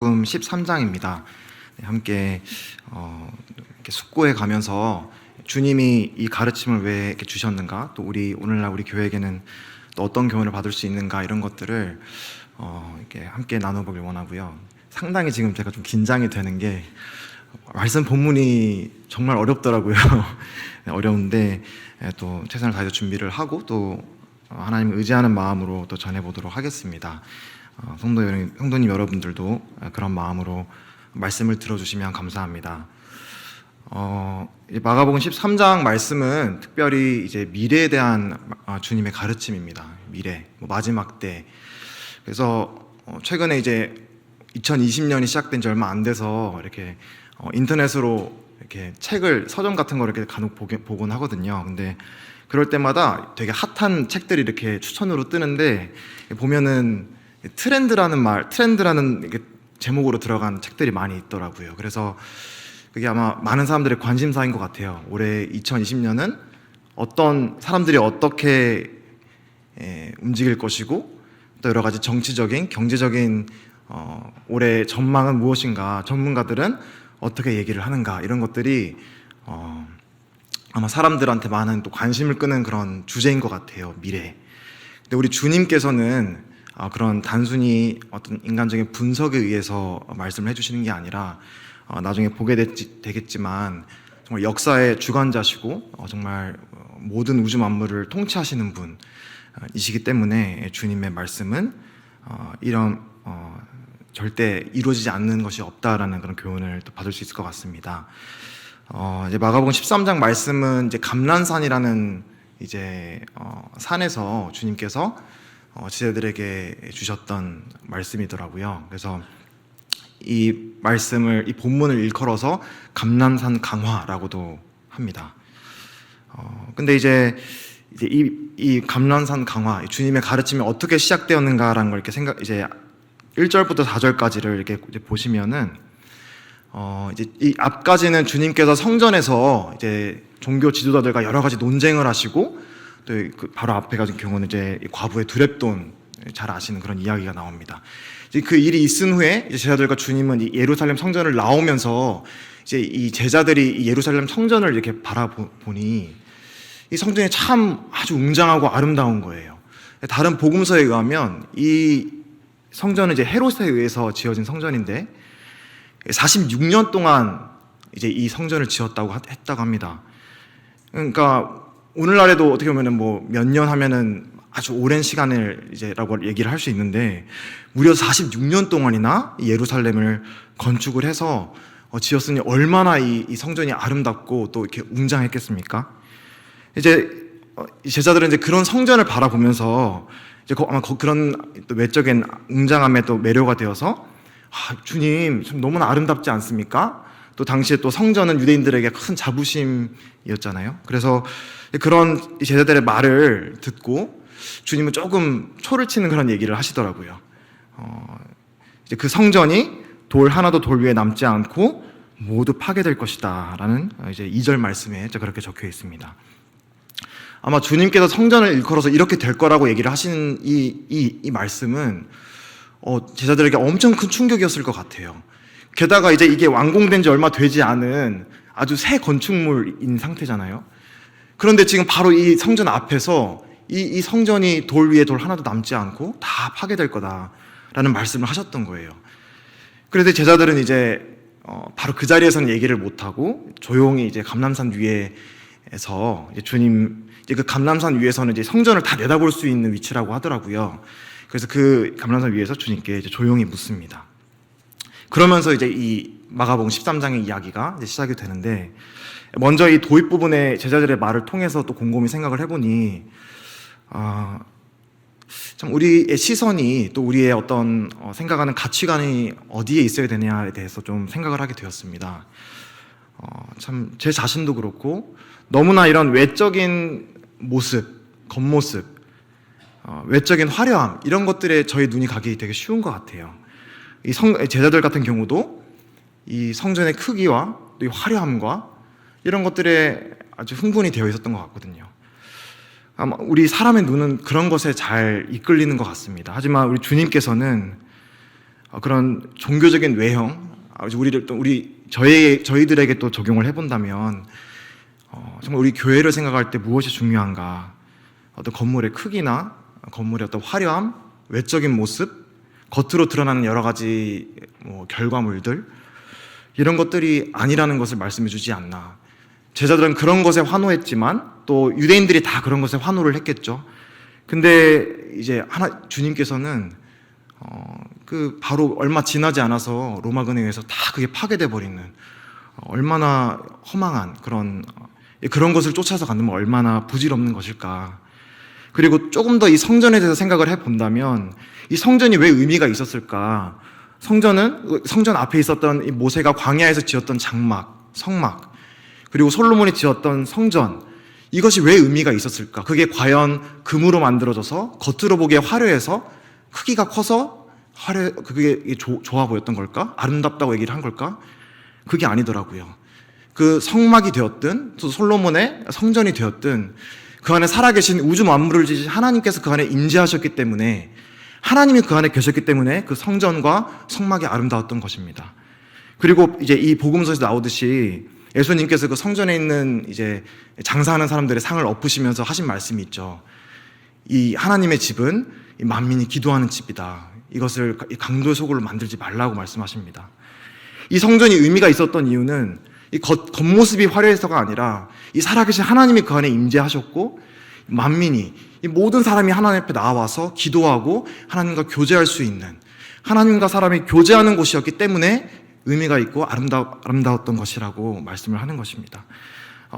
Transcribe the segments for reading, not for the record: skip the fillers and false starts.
마가복음 13장입니다. 함께 이렇게 숙고해 가면서 주님이 이 가르침을 왜 이렇게 주셨는가, 또 오늘날 우리 교회에게는 또 어떤 교훈을 받을 수 있는가, 이런 것들을 이렇게 함께 나눠보길 원하고요. 상당히 지금 제가 좀 긴장이 되는 게 말씀 본문이 정말 어렵더라고요. 어려운데 또 최선을 다해서 준비를 하고 또 하나님을 의지하는 마음으로 또 전해보도록 하겠습니다. 성도님 여러분들도 그런 마음으로 말씀을 들어주시면 감사합니다. 마가복음 13장 말씀은 특별히 이제 미래에 대한 주님의 가르침입니다. 미래, 마지막 때. 그래서 최근에 이제 2020년이 시작된 지 얼마 안 돼서 이렇게 인터넷으로 이렇게 서점 같은 거를 이렇게 간혹 보곤 하거든요. 근데 그럴 때마다 되게 핫한 책들이 이렇게 추천으로 뜨는데 보면은 트렌드라는 제목으로 들어간 책들이 많이 있더라고요. 그래서 그게 아마 많은 사람들의 관심사인 것 같아요. 올해 2020년은 어떤 사람들이 어떻게 움직일 것이고, 또 여러 가지 정치적인, 경제적인 올해 전망은 무엇인가, 전문가들은 어떻게 얘기를 하는가, 이런 것들이 아마 사람들한테 많은 또 관심을 끄는 그런 주제인 것 같아요. 미래. 근데 우리 주님께서는 그런 단순히 어떤 인간적인 분석에 의해서 말씀을 해주시는 게 아니라 나중에 보게 되겠지만 정말 역사의 주관자시고 정말 모든 우주 만물을 통치하시는 분이시기 때문에 주님의 말씀은 이런 절대 이루어지지 않는 것이 없다라는 그런 교훈을 또 받을 수 있을 것 같습니다. 이제 마가복음 13장 말씀은 이제 감난산이라는 이제 산에서 주님께서 제자들에게 주셨던 말씀이더라고요. 그래서 이 본문을 일컬어서 감난산 강화라고도 합니다. 근데 이제 이 감난산 강화, 주님의 가르침이 어떻게 시작되었는가라는 걸 이렇게 이제 1절부터 4절까지를 이렇게 보시면은 이제 이 앞까지는 주님께서 성전에서 이제 종교 지도자들과 여러 가지 논쟁을 하시고, 또 바로 앞에 가진 경우는 이제 과부의 두렙돈, 잘 아시는 그런 이야기가 나옵니다. 이제 그 일이 있은 후에 이제 제자들과 주님은 이 예루살렘 성전을 나오면서 이제 이 제자들이 이 예루살렘 성전을 이렇게 바라보니 이 성전이 참 아주 웅장하고 아름다운 거예요. 다른 복음서에 의하면 이 성전은 이제 헤롯에 의해서 지어진 성전인데 46년 동안 이제 이 성전을 지었다고 했다고 합니다. 그러니까 오늘날에도 어떻게 보면은 몇 년 하면은 아주 오랜 시간을 이제라고 얘기를 할 수 있는데, 무려 46년 동안이나 예루살렘을 건축을 해서 지었으니 얼마나 이 성전이 아름답고 또 이렇게 웅장했겠습니까? 이제 제자들은 이제 그런 성전을 바라보면서 이제 아마 그런 또 외적인 웅장함에 또 매료가 되어서 주님 좀 너무나 아름답지 않습니까? 또 당시에 또 성전은 유대인들에게 큰 자부심이었잖아요. 그래서 그런 제자들의 말을 듣고 주님은 조금 초를 치는 그런 얘기를 하시더라고요. 이제 그 성전이 돌 하나도 돌 위에 남지 않고 모두 파괴될 것이다라는 이제 2절 말씀에 그렇게 적혀 있습니다. 아마 주님께서 성전을 일컬어서 이렇게 될 거라고 얘기를 하시는 이 말씀은 제자들에게 엄청 큰 충격이었을 것 같아요. 게다가 이제 이게 완공된 지 얼마 되지 않은 아주 새 건축물인 상태잖아요. 그런데 지금 바로 이 성전 앞에서 이 성전이 돌 위에 돌 하나도 남지 않고 다 파괴될 거다라는 말씀을 하셨던 거예요. 그래서 제자들은 이제 바로 그 자리에서는 얘기를 못하고 조용히 이제 감람산 위에서 이제 그 감람산 위에서는 이제 성전을 다 내다볼 수 있는 위치라고 하더라고요. 그래서 그 감람산 위에서 주님께 이제 조용히 묻습니다. 그러면서 이제 이 마가복음 13장의 이야기가 이제 시작이 되는데, 먼저 이 도입 부분에 제자들의 말을 통해서 또 곰곰이 생각을 해보니 참 우리의 시선이 또 우리의 어떤 생각하는 가치관이 어디에 있어야 되냐에 대해서 좀 생각을 하게 되었습니다. 참 제 자신도 그렇고 너무나 이런 외적인 모습, 겉모습, 외적인 화려함, 이런 것들에 저희 눈이 가기 되게 쉬운 것 같아요. 이 제자들 같은 경우도 이 성전의 크기와 또 이 화려함과 이런 것들에 아주 흥분이 되어 있었던 것 같거든요. 아마 우리 사람의 눈은 그런 것에 잘 이끌리는 것 같습니다. 하지만 우리 주님께서는 그런 종교적인 외형, 저희들에게 또 적용을 해본다면 정말 우리 교회를 생각할 때 무엇이 중요한가? 어떤 건물의 크기나 건물의 어떤 화려함, 외적인 모습, 겉으로 드러나는 여러 가지 결과물들, 이런 것들이 아니라는 것을 말씀해 주지 않나. 제자들은 그런 것에 환호했지만 또 유대인들이 다 그런 것에 환호를 했겠죠. 근데 이제 주님께서는 바로 얼마 지나지 않아서 로마 근해에서 다 그게 파괴돼 버리는, 얼마나 허망한 그런 것을 쫓아서 간다면 얼마나 부질없는 것일까. 그리고 조금 더 이 성전에 대해서 생각을 해본다면 이 성전이 왜 의미가 있었을까? 성전 앞에 있었던 이 모세가 광야에서 지었던 장막, 성막, 그리고 솔로몬이 지었던 성전, 이것이 왜 의미가 있었을까? 그게 과연 금으로 만들어져서 겉으로 보기에 화려해서 크기가 커서 그게 좋아 보였던 걸까? 아름답다고 얘기를 한 걸까? 그게 아니더라고요. 그 성막이 되었든 또 솔로몬의 성전이 되었든 그 안에 살아계신 우주 만물을 지으신 하나님께서 그 안에 임재하셨기 때문에, 하나님이 그 안에 계셨기 때문에 그 성전과 성막이 아름다웠던 것입니다. 그리고 이제 이 복음서에서 나오듯이 예수님께서 그 성전에 있는 이제 장사하는 사람들의 상을 엎으시면서 하신 말씀이 있죠. 이 하나님의 집은 이 만민이 기도하는 집이다. 이것을 강도의 소굴로 만들지 말라고 말씀하십니다. 이 성전이 의미가 있었던 이유는 이 겉모습이 화려해서가 아니라 이 살아계신 하나님이 그 안에 임재하셨고, 만민이, 이 모든 사람이 하나님 앞에 나와서 기도하고 하나님과 교제할 수 있는, 하나님과 사람이 교제하는 곳이었기 때문에 의미가 있고 아름다웠던 것이라고 말씀을 하는 것입니다.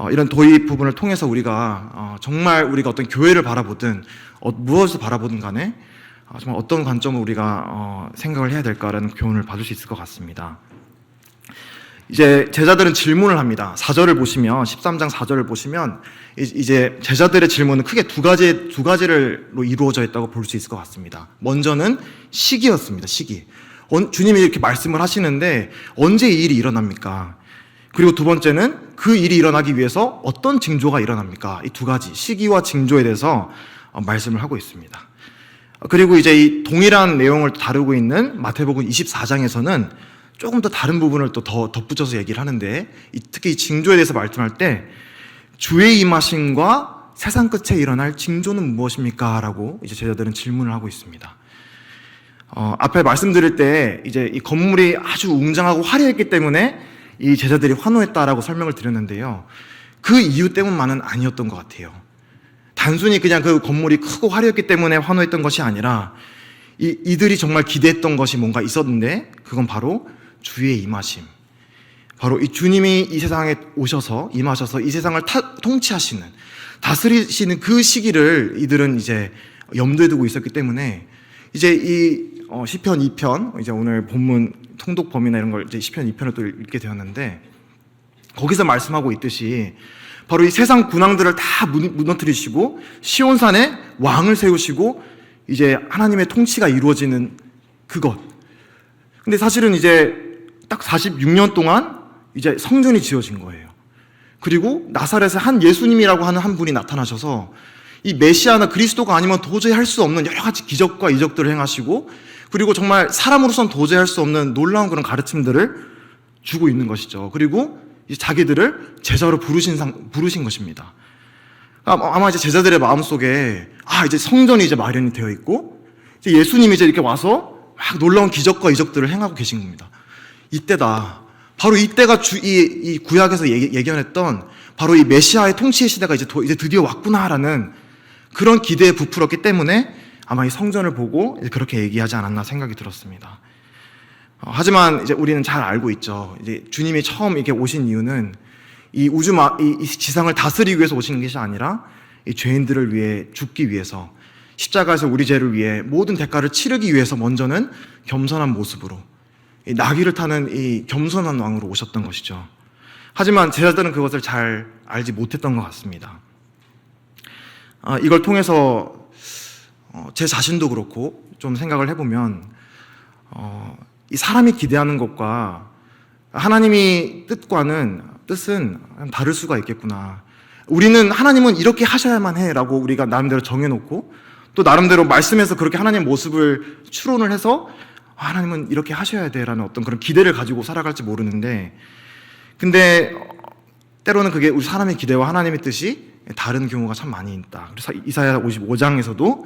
이런 도입 부분을 통해서 우리가 정말 우리가 어떤 교회를 바라보든 무엇을 바라보든 간에 정말 어떤 관점으로 우리가 생각을 해야 될까라는 교훈을 받을 수 있을 것 같습니다. 이제 제자들은 질문을 합니다. 4절을 보시면, 13장 4절을 보시면 이제 제자들의 질문은 크게 두 가지로 이루어져 있다고 볼 수 있을 것 같습니다. 먼저는 시기였습니다. 시기. 주님이 이렇게 말씀을 하시는데 언제 이 일이 일어납니까? 그리고 두 번째는 그 일이 일어나기 위해서 어떤 징조가 일어납니까? 이 두 가지, 시기와 징조에 대해서 말씀을 하고 있습니다. 그리고 이제 이 동일한 내용을 다루고 있는 마태복음 24장에서는 조금 더 다른 부분을 또 더 덧붙여서 얘기를 하는데, 특히 이 징조에 대해서 말씀할 때 주의 임하심과 세상 끝에 일어날 징조는 무엇입니까? 라고 이제 제자들은 질문을 하고 있습니다. 앞에 말씀드릴 때 이제 이 건물이 아주 웅장하고 화려했기 때문에 이 제자들이 환호했다라고 설명을 드렸는데요. 그 이유 때문만은 아니었던 것 같아요. 단순히 그냥 그 건물이 크고 화려했기 때문에 환호했던 것이 아니라 이들이 정말 기대했던 것이 뭔가 있었는데, 그건 바로 주의 임하심. 바로 이 주님이 이 세상에 임하셔서 이 세상을 통치하시는, 다스리시는 그 시기를 이들은 이제 염두에 두고 있었기 때문에 이제 이 시편 2편, 이제 오늘 본문 통독 범위나 이런 걸 이제 시편 2편을 또 읽게 되었는데, 거기서 말씀하고 있듯이 바로 이 세상 군왕들을 다 무너뜨리시고 시온산에 왕을 세우시고 이제 하나님의 통치가 이루어지는 그것. 근데 사실은 이제 딱 46년 동안 이제 성전이 지어진 거예요. 그리고 나사렛에 한 예수님이라고 하는 한 분이 나타나셔서 이 메시아나 그리스도가 아니면 도저히 할 수 없는 여러 가지 기적과 이적들을 행하시고, 그리고 정말 사람으로선 도저히 할 수 없는 놀라운 그런 가르침들을 주고 있는 것이죠. 그리고 이제 자기들을 제자로 부르신 것입니다. 아마 이제 제자들의 마음속에 이제 성전이 이제 마련이 되어 있고 이제 예수님이 이제 이렇게 와서 막 놀라운 기적과 이적들을 행하고 계신 겁니다. 이때다. 바로 이때가 이 구약에서 예견했던 바로 이 메시아의 통치의 시대가 이제 드디어 왔구나라는 그런 기대에 부풀었기 때문에 아마 이 성전을 보고 그렇게 얘기하지 않았나 생각이 들었습니다. 하지만 이제 우리는 잘 알고 있죠. 이제 주님이 처음 이렇게 오신 이유는 이 지상을 다스리기 위해서 오신 것이 아니라 이 죄인들을 위해 죽기 위해서, 십자가에서 우리 죄를 위해 모든 대가를 치르기 위해서 먼저는 겸손한 모습으로, 이 나귀를 타는 이 겸손한 왕으로 오셨던 것이죠. 하지만 제자들은 그것을 잘 알지 못했던 것 같습니다. 이걸 통해서 제 자신도 그렇고 좀 생각을 해보면 이 사람이 기대하는 것과 하나님이 뜻은 다를 수가 있겠구나. 우리는 하나님은 이렇게 하셔야만 해라고 우리가 나름대로 정해놓고 또 나름대로 말씀에서 그렇게 하나님의 모습을 추론을 해서 하나님은 이렇게 하셔야 돼라는 어떤 그런 기대를 가지고 살아갈지 모르는데, 근데 때로는 그게 우리 사람의 기대와 하나님의 뜻이 다른 경우가 참 많이 있다. 그래서 이사야 55장에서도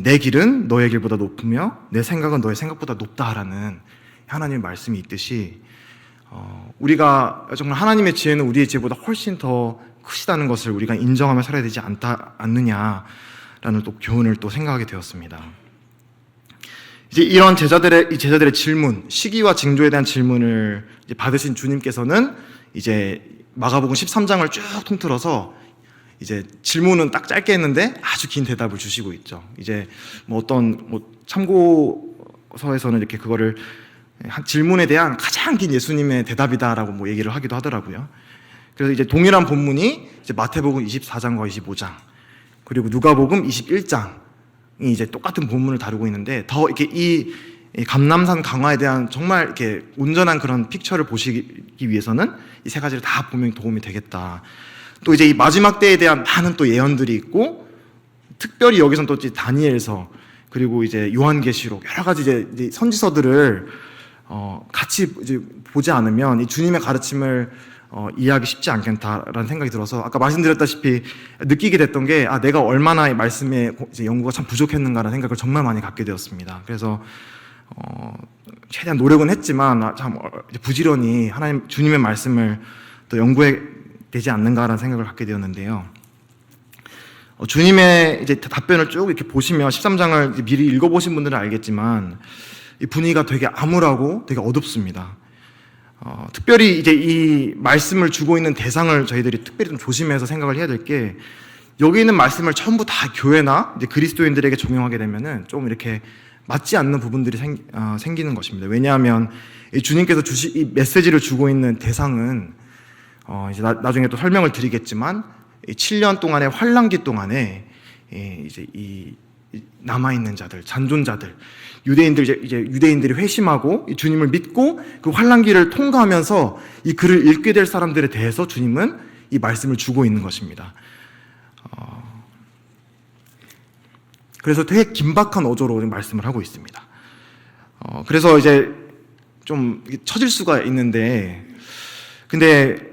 내 길은 너의 길보다 높으며 내 생각은 너의 생각보다 높다라는 하나님의 말씀이 있듯이, 우리가 정말 하나님의 지혜는 우리의 지혜보다 훨씬 더 크시다는 것을 우리가 인정하며 살아야 되지 않느냐라는 또 교훈을 또 생각하게 되었습니다. 이제 이런 제자들의 질문, 시기와 징조에 대한 질문을 이제 받으신 주님께서는 이제 마가복음 13장을 쭉 통틀어서 이제 질문은 딱 짧게 했는데 아주 긴 대답을 주시고 있죠. 이제 참고서에서는 이렇게 그거를 한 질문에 대한 가장 긴 예수님의 대답이다라고 얘기를 하기도 하더라고요. 그래서 이제 동일한 본문이 이제 마태복음 24장과 25장, 그리고 누가복음 21장이 이제 똑같은 본문을 다루고 있는데, 더 이렇게 이 감람산 강화에 대한 정말 이렇게 온전한 그런 픽처를 보시기 위해서는 이 세 가지를 다 보면 도움이 되겠다. 또 이제 이 마지막 때에 대한 많은 또 예언들이 있고, 특별히 여기서는 또 다니엘서, 그리고 이제 요한계시록, 여러 가지 이제 선지서들을 같이 이제 보지 않으면 이 주님의 가르침을 이해하기 쉽지 않겠다라는 생각이 들어서, 아까 말씀드렸다시피 느끼게 됐던 게, 내가 얼마나 이 말씀에 이제 연구가 참 부족했는가라는 생각을 정말 많이 갖게 되었습니다. 그래서 최대한 노력은 했지만 참 부지런히 하나님 주님의 말씀을 또 연구해 되지 않는가라는 생각을 갖게 되었는데요. 주님의 이제 답변을 쭉 이렇게 보시면 13장을 미리 읽어보신 분들은 알겠지만 이 분위기가 되게 암울하고 되게 어둡습니다. 특별히 이제 이 말씀을 주고 있는 대상을 저희들이 특별히 좀 조심해서 생각을 해야 될 게, 여기 있는 말씀을 전부 다 교회나 이제 그리스도인들에게 적용하게 되면은 좀 이렇게 맞지 않는 부분들이 생기는 것입니다. 왜냐하면 이 주님께서 이 메시지를 주고 있는 대상은 이제 나중에 또 설명을 드리겠지만, 이 7년 동안의 환란기 동안에 이제 이 남아있는 자들, 잔존자들, 유대인들이 회심하고 이 주님을 믿고 그 환란기를 통과하면서 이 글을 읽게 될 사람들에 대해서 주님은 이 말씀을 주고 있는 것입니다. 그래서 되게 긴박한 어조로 말씀을 하고 있습니다. 그래서 이제 좀 처질 수가 있는데, 근데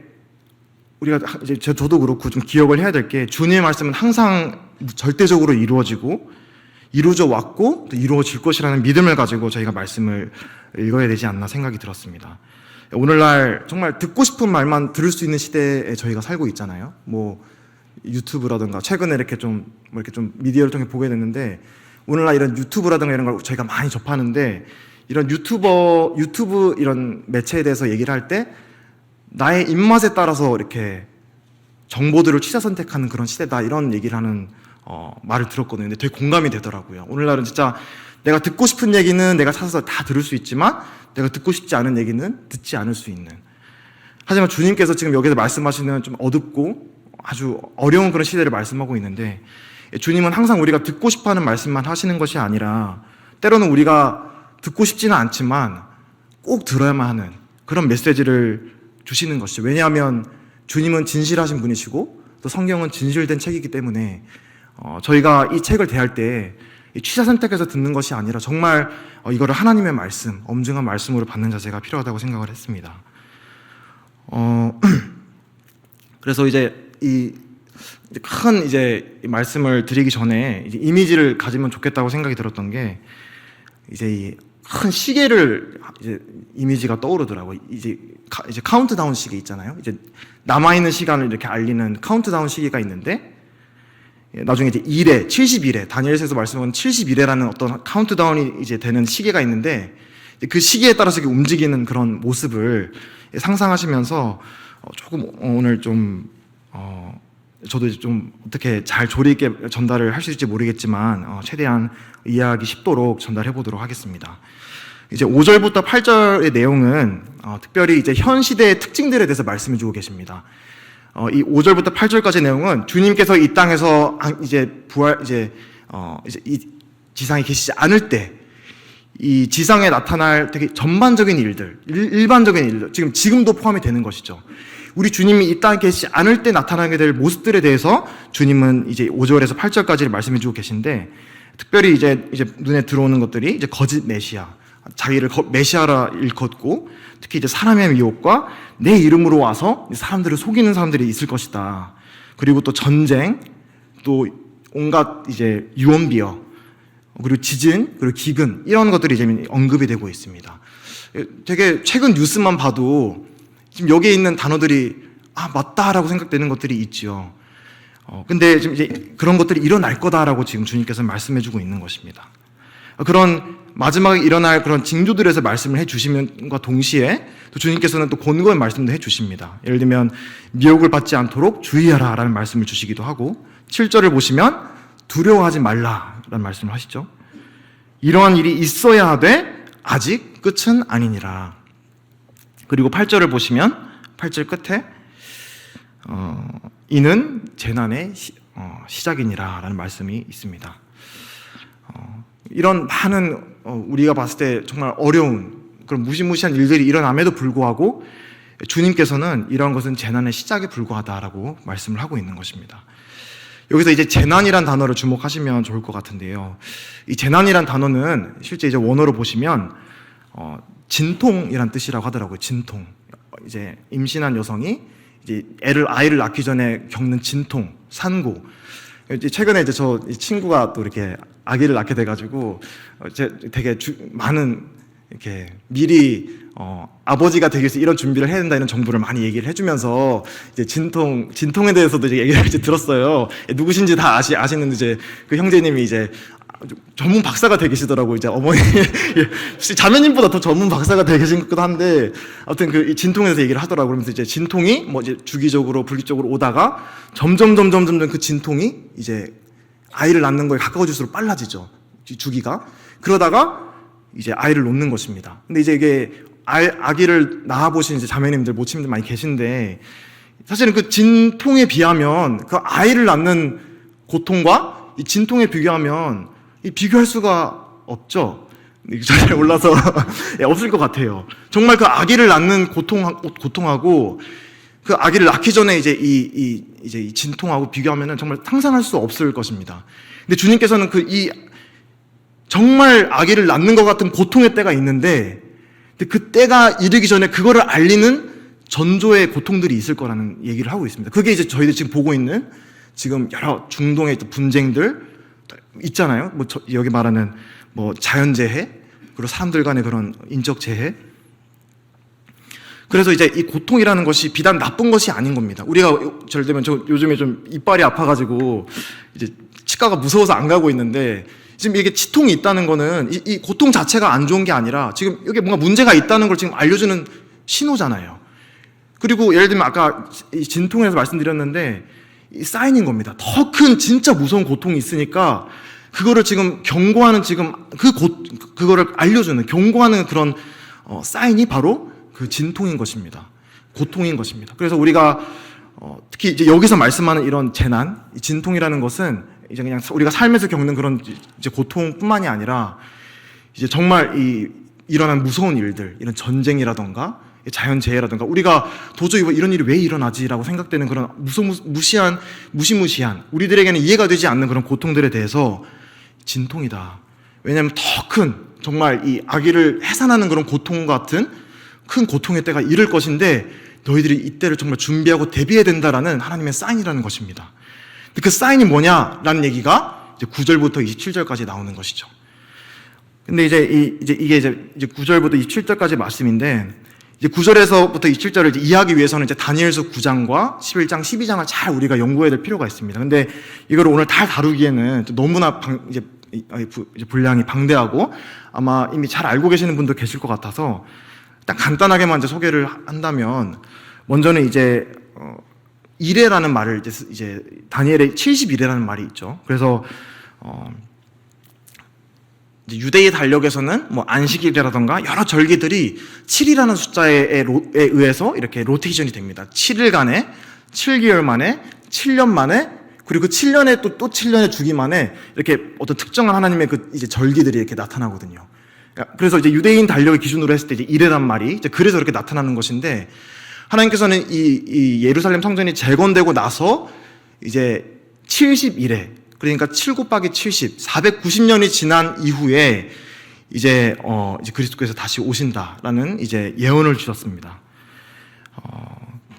우리가 이제 저도 그렇고 좀 기억을 해야 될 게, 주님의 말씀은 항상 절대적으로 이루어져 왔고 또 이루어질 것이라는 믿음을 가지고 저희가 말씀을 읽어야 되지 않나 생각이 들었습니다. 오늘날 정말 듣고 싶은 말만 들을 수 있는 시대에 저희가 살고 있잖아요. 유튜브라든가 최근에 이렇게 좀 미디어를 통해 보게 됐는데, 오늘날 이런 유튜브라든가 이런 걸 저희가 많이 접하는데, 이런 유튜브 이런 매체에 대해서 얘기를 할 때 나의 입맛에 따라서 이렇게 정보들을 취사 선택하는 그런 시대다, 이런 얘기를 하는 말을 들었거든요. 근데 되게 공감이 되더라고요. 오늘날은 진짜 내가 듣고 싶은 얘기는 내가 찾아서 다 들을 수 있지만, 내가 듣고 싶지 않은 얘기는 듣지 않을 수 있는. 하지만 주님께서 지금 여기서 말씀하시는 좀 어둡고 아주 어려운 그런 시대를 말씀하고 있는데, 주님은 항상 우리가 듣고 싶어하는 말씀만 하시는 것이 아니라, 때로는 우리가 듣고 싶지는 않지만 꼭 들어야만 하는 그런 메시지를 주시는 것이죠. 왜냐하면 주님은 진실하신 분이시고 또 성경은 진실된 책이기 때문에 저희가 이 책을 대할 때 취사 선택해서 듣는 것이 아니라 정말 이거를 하나님의 말씀, 엄중한 말씀으로 받는 자세가 필요하다고 생각을 했습니다. 그래서 이제 이 말씀을 드리기 전에 이제 이미지를 가지면 좋겠다고 생각이 들었던 게, 이제 이 큰 시계를 이제 이미지가 떠오르더라고요. 이제 카운트다운 시계 있잖아요. 이제 남아있는 시간을 이렇게 알리는 카운트다운 시계가 있는데, 나중에 이제 71회, 다니엘서에서 말씀하는 71회라는 어떤 카운트다운이 이제 되는 시계가 있는데, 그 시계에 따라서 이렇게 움직이는 그런 모습을 상상하시면서 조금 오늘 좀 저도 좀 어떻게 잘 조리 있게 전달을 할 수 있을지 모르겠지만 최대한 이해하기 쉽도록 전달해 보도록 하겠습니다. 이제 5절부터 8절의 내용은 특별히 이제 현 시대의 특징들에 대해서 말씀해 주고 계십니다. 이 5절부터 8절까지 내용은 주님께서 이 땅에서 이 지상에 계시지 않을 때 이 지상에 나타날 되게 전반적인 일들, 일반적인 일들, 지금도 포함이 되는 것이죠. 우리 주님이 이 땅에 계시지 않을 때 나타나게 될 모습들에 대해서 주님은 이제 5절에서 8절까지를 말씀해 주고 계신데, 특별히 이제 눈에 들어오는 것들이 이제 거짓 메시아, 자기를 메시아라 일컫고, 특히 이제 사람의 미혹과 내 이름으로 와서 사람들을 속이는 사람들이 있을 것이다. 그리고 또 전쟁, 또 온갖 이제 유언비어, 그리고 지진, 그리고 기근, 이런 것들이 이제 언급이 되고 있습니다. 되게 최근 뉴스만 봐도 지금 여기에 있는 단어들이 맞다라고 생각되는 것들이 있죠. 근데 지금 이제 그런 것들이 일어날 거다라고 지금 주님께서 말씀해주고 있는 것입니다. 그런 마지막에 일어날 그런 징조들에서 말씀을 해주시면과 동시에 또 주님께서는 또 권고의 말씀도 해주십니다. 예를 들면 미혹을 받지 않도록 주의하라라는 말씀을 주시기도 하고, 7절을 보시면 두려워하지 말라라는 말씀을 하시죠. 이러한 일이 있어야 하되 아직 끝은 아니니라. 그리고 8절을 보시면 8절 끝에 이는 재난의 시작이니라 라는 말씀이 있습니다. 이런 많은 우리가 봤을 때 정말 어려운 그런 무시무시한 일들이 일어남에도 불구하고 주님께서는 이러한 것은 재난의 시작에 불과하다라고 말씀을 하고 있는 것입니다. 여기서 이제 재난이란 단어를 주목하시면 좋을 것 같은데요. 이 재난이란 단어는 실제 이제 원어로 보시면 진통이란 뜻이라고 하더라고요. 진통. 이제 임신한 여성이 이제 아이를 낳기 전에 겪는 진통, 산고. 이제 최근에 이제 저 친구가 또 이렇게 아기를 낳게 돼가지고 되게 많은 이렇게 미리 아버지가 되기 위해서 이런 준비를 해야 된다 이런 정보를 많이 얘기를 해주면서 이제 진통에 대해서도 이제 얘기를 이제 들었어요. 누구신지 다 아시는 이제 그 형제님이 이제 전문 박사가 되게 계시더라고요. 이제 어머니 자매님보다 더 전문 박사가 되게 계신 것 같기도 한데, 아무튼 그 진통에 대해서 얘기를 하더라고요. 그러면서 이제 진통이 뭐 이제 주기적으로 불규적으로 오다가 점점 그 진통이 이제 아이를 낳는 거에 가까워질수록 빨라지죠. 주기가. 그러다가 이제 아이를 놓는 것입니다. 근데 이제 이게 아기를 낳아보신 이제 자매님들, 모친님들 많이 계신데, 사실은 그 진통에 비하면 그 아이를 낳는 고통과 이 진통에 비교하면 비교할 수가 없죠. 잘 몰라서 없을 것 같아요. 정말 그 아기를 낳는 고통하고 그 아기를 낳기 전에 이제 이 진통하고 비교하면은 정말 상상할 수 없을 것입니다. 근데 주님께서는 정말 아기를 낳는 것 같은 고통의 때가 있는데, 그 때가 이르기 전에 그거를 알리는 전조의 고통들이 있을 거라는 얘기를 하고 있습니다. 그게 이제 저희들 지금 보고 있는 지금 여러 중동의 분쟁들 있잖아요. 뭐 여기 말하는 뭐 자연재해, 그리고 사람들 간의 그런 인적 재해. 그래서 이제 이 고통이라는 것이 비단 나쁜 것이 아닌 겁니다. 우리가 예를 들면 저 요즘에 좀 이빨이 아파가지고 이제 치과가 무서워서 안 가고 있는데, 지금 이게 치통이 있다는 거는 이 고통 자체가 안 좋은 게 아니라 지금 여기 뭔가 문제가 있다는 걸 지금 알려주는 신호잖아요. 그리고 예를 들면 아까 이 진통에서 말씀드렸는데 이 사인인 겁니다. 더 큰 진짜 무서운 고통이 있으니까 그거를 지금 경고하는, 지금 그거를 알려주는, 경고하는 그런 사인이 바로 그 진통인 것입니다. 고통인 것입니다. 그래서 우리가 특히 이제 여기서 말씀하는 이런 재난, 이 진통이라는 것은 이제 그냥 우리가 삶에서 겪는 그런 이제 고통뿐만이 아니라 이제 정말 일어난 무서운 일들, 이런 전쟁이라던가 자연재해라든가, 우리가 도저히 이런 일이 왜 일어나지라고 생각되는 그런 무시무시한 우리들에게는 이해가 되지 않는 그런 고통들에 대해서 진통이다. 왜냐하면 더 큰, 정말 이 아기를 해산하는 그런 고통 같은 큰 고통의 때가 이를 것인데 너희들이 이때를 정말 준비하고 대비해야 된다라는 하나님의 사인이라는 것입니다. 근데 그 사인이 뭐냐라는 얘기가 이제 9절부터 27절까지 나오는 것이죠. 근데 이게 이제 9절부터 27절까지 말씀인데, 이제 9절에서부터 27절을 이해하기 위해서는 이제 다니엘서 9장과 11장, 12장을 잘 우리가 연구해야 될 필요가 있습니다. 근데 이걸 오늘 다 다루기에는 너무나 이제 분량이 방대하고 아마 이미 잘 알고 계시는 분도 계실 것 같아서 딱 간단하게만 이제 소개를 한다면, 먼저는 이제 이레라는 말을 이제 다니엘의 70이레라는 말이 있죠. 그래서 유대의 달력에서는 뭐 안식일이라던가 여러 절기들이 7이라는 숫자에 의해서 이렇게 로테이션이 됩니다. 7일간에 7개월 만에 7년 만에, 그리고 그 7년에 또 7년의 주기 만에 이렇게 어떤 특정한 하나님의 그 이제 절기들이 이렇게 나타나거든요. 그래서 이제 유대인 달력을 기준으로 했을 때 이제 이레란 말이 이제 그래서 이렇게 나타나는 것인데, 하나님께서는 이 예루살렘 성전이 재건되고 나서 이제 70일에, 그러니까 7 곱하기 70, 490년이 지난 이후에 이제 그리스도께서 다시 오신다라는 이제 예언을 주셨습니다.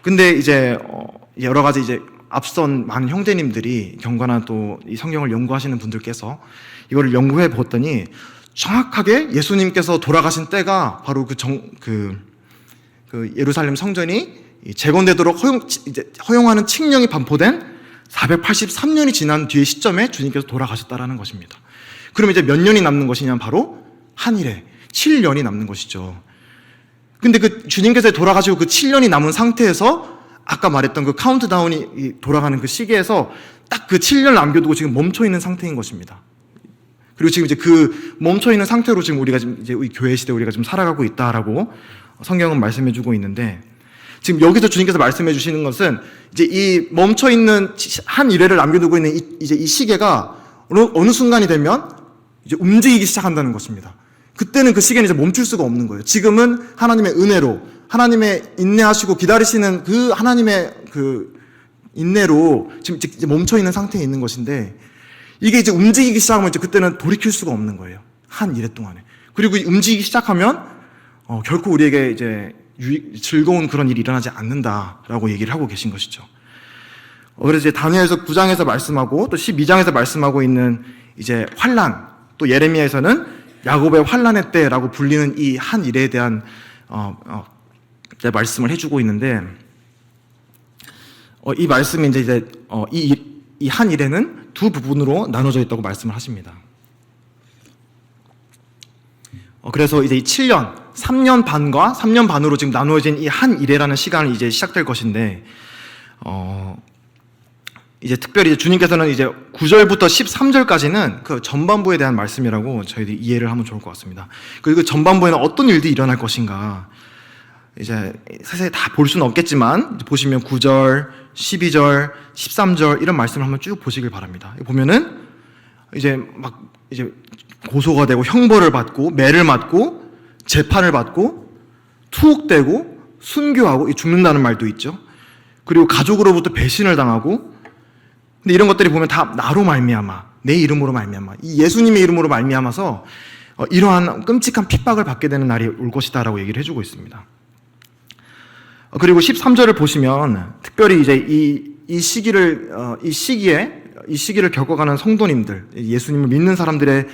근데 이제 여러 가지 이제 앞선 많은 형제님들이 경건한 또 이 성경을 연구하시는 분들께서 이거를 연구해 보았더니 정확하게 예수님께서 돌아가신 때가 바로 그 예루살렘 성전이 재건되도록 허용하는 칙령이 반포된 483년이 지난 뒤의 시점에 주님께서 돌아가셨다라는 것입니다. 그럼 이제 몇 년이 남는 것이냐면 바로 한 일에 7년이 남는 것이죠. 근데 그 주님께서 돌아가시고 그 7년이 남은 상태에서 아까 말했던 그 카운트다운이 돌아가는 그 시기에서 딱 그 7년을 남겨두고 지금 멈춰 있는 상태인 것입니다. 그리고 지금 이제 그 멈춰 있는 상태로 지금 우리가 지금 이제 우리 교회 시대 우리가 좀 살아가고 있다라고 성경은 말씀해주고 있는데, 지금 여기서 주님께서 말씀해주시는 것은 이제 이 멈춰 있는 한 일회를 남겨두고 있는 이제 이 시계가 어느 순간이 되면 이제 움직이기 시작한다는 것입니다. 그때는 그 시계는 이제 멈출 수가 없는 거예요. 지금은 하나님의 은혜로, 하나님의 인내하시고 기다리시는 그 하나님의 그 인내로 지금 이제 멈춰 있는 상태에 있는 것인데, 이게 이제 움직이기 시작하면 이제 그때는 돌이킬 수가 없는 거예요. 한 일회 동안에. 그리고 움직이기 시작하면 결코 우리에게 이제 즐거운 그런 일이 일어나지 않는다라고 얘기를 하고 계신 것이죠. 그래서 이제 다니엘서 9장에서 말씀하고 또 12장에서 말씀하고 있는 이제 환란, 또 예레미야에서는 야곱의 환란의 때라고 불리는 이 한 일에 대한 말씀을 해주고 있는데, 이 말씀이 이제 이 한 일에는 두 부분으로 나눠져 있다고 말씀을 하십니다. 그래서 이제 이 7년, 3년 반과 3년 반으로 지금 나누어진 이 한 일회라는 시간이 이제 시작될 것인데, 이제 특별히 주님께서는 이제 9절부터 13절까지는 그 전반부에 대한 말씀이라고 저희들이 이해를 하면 좋을 것 같습니다. 그리고 전반부에는 어떤 일들이 일어날 것인가, 이제 사실 다 볼 수는 없겠지만 보시면 9절, 12절, 13절 이런 말씀을 한번 쭉 보시길 바랍니다. 보면은 이제 고소가 되고 형벌을 받고 매를 맞고 재판을 받고 투옥되고 순교하고 죽는다는 말도 있죠. 그리고 가족으로부터 배신을 당하고, 근데 이런 것들이 보면 다 나로 말미암아, 내 이름으로 말미암아, 이 예수님의 이름으로 말미암아서 이러한 끔찍한 핍박을 받게 되는 날이 올 것이다라고 얘기를 해주고 있습니다. 그리고 13절을 보시면 특별히 이제 이 시기를 겪어가는 성도님들, 예수님을 믿는 사람들의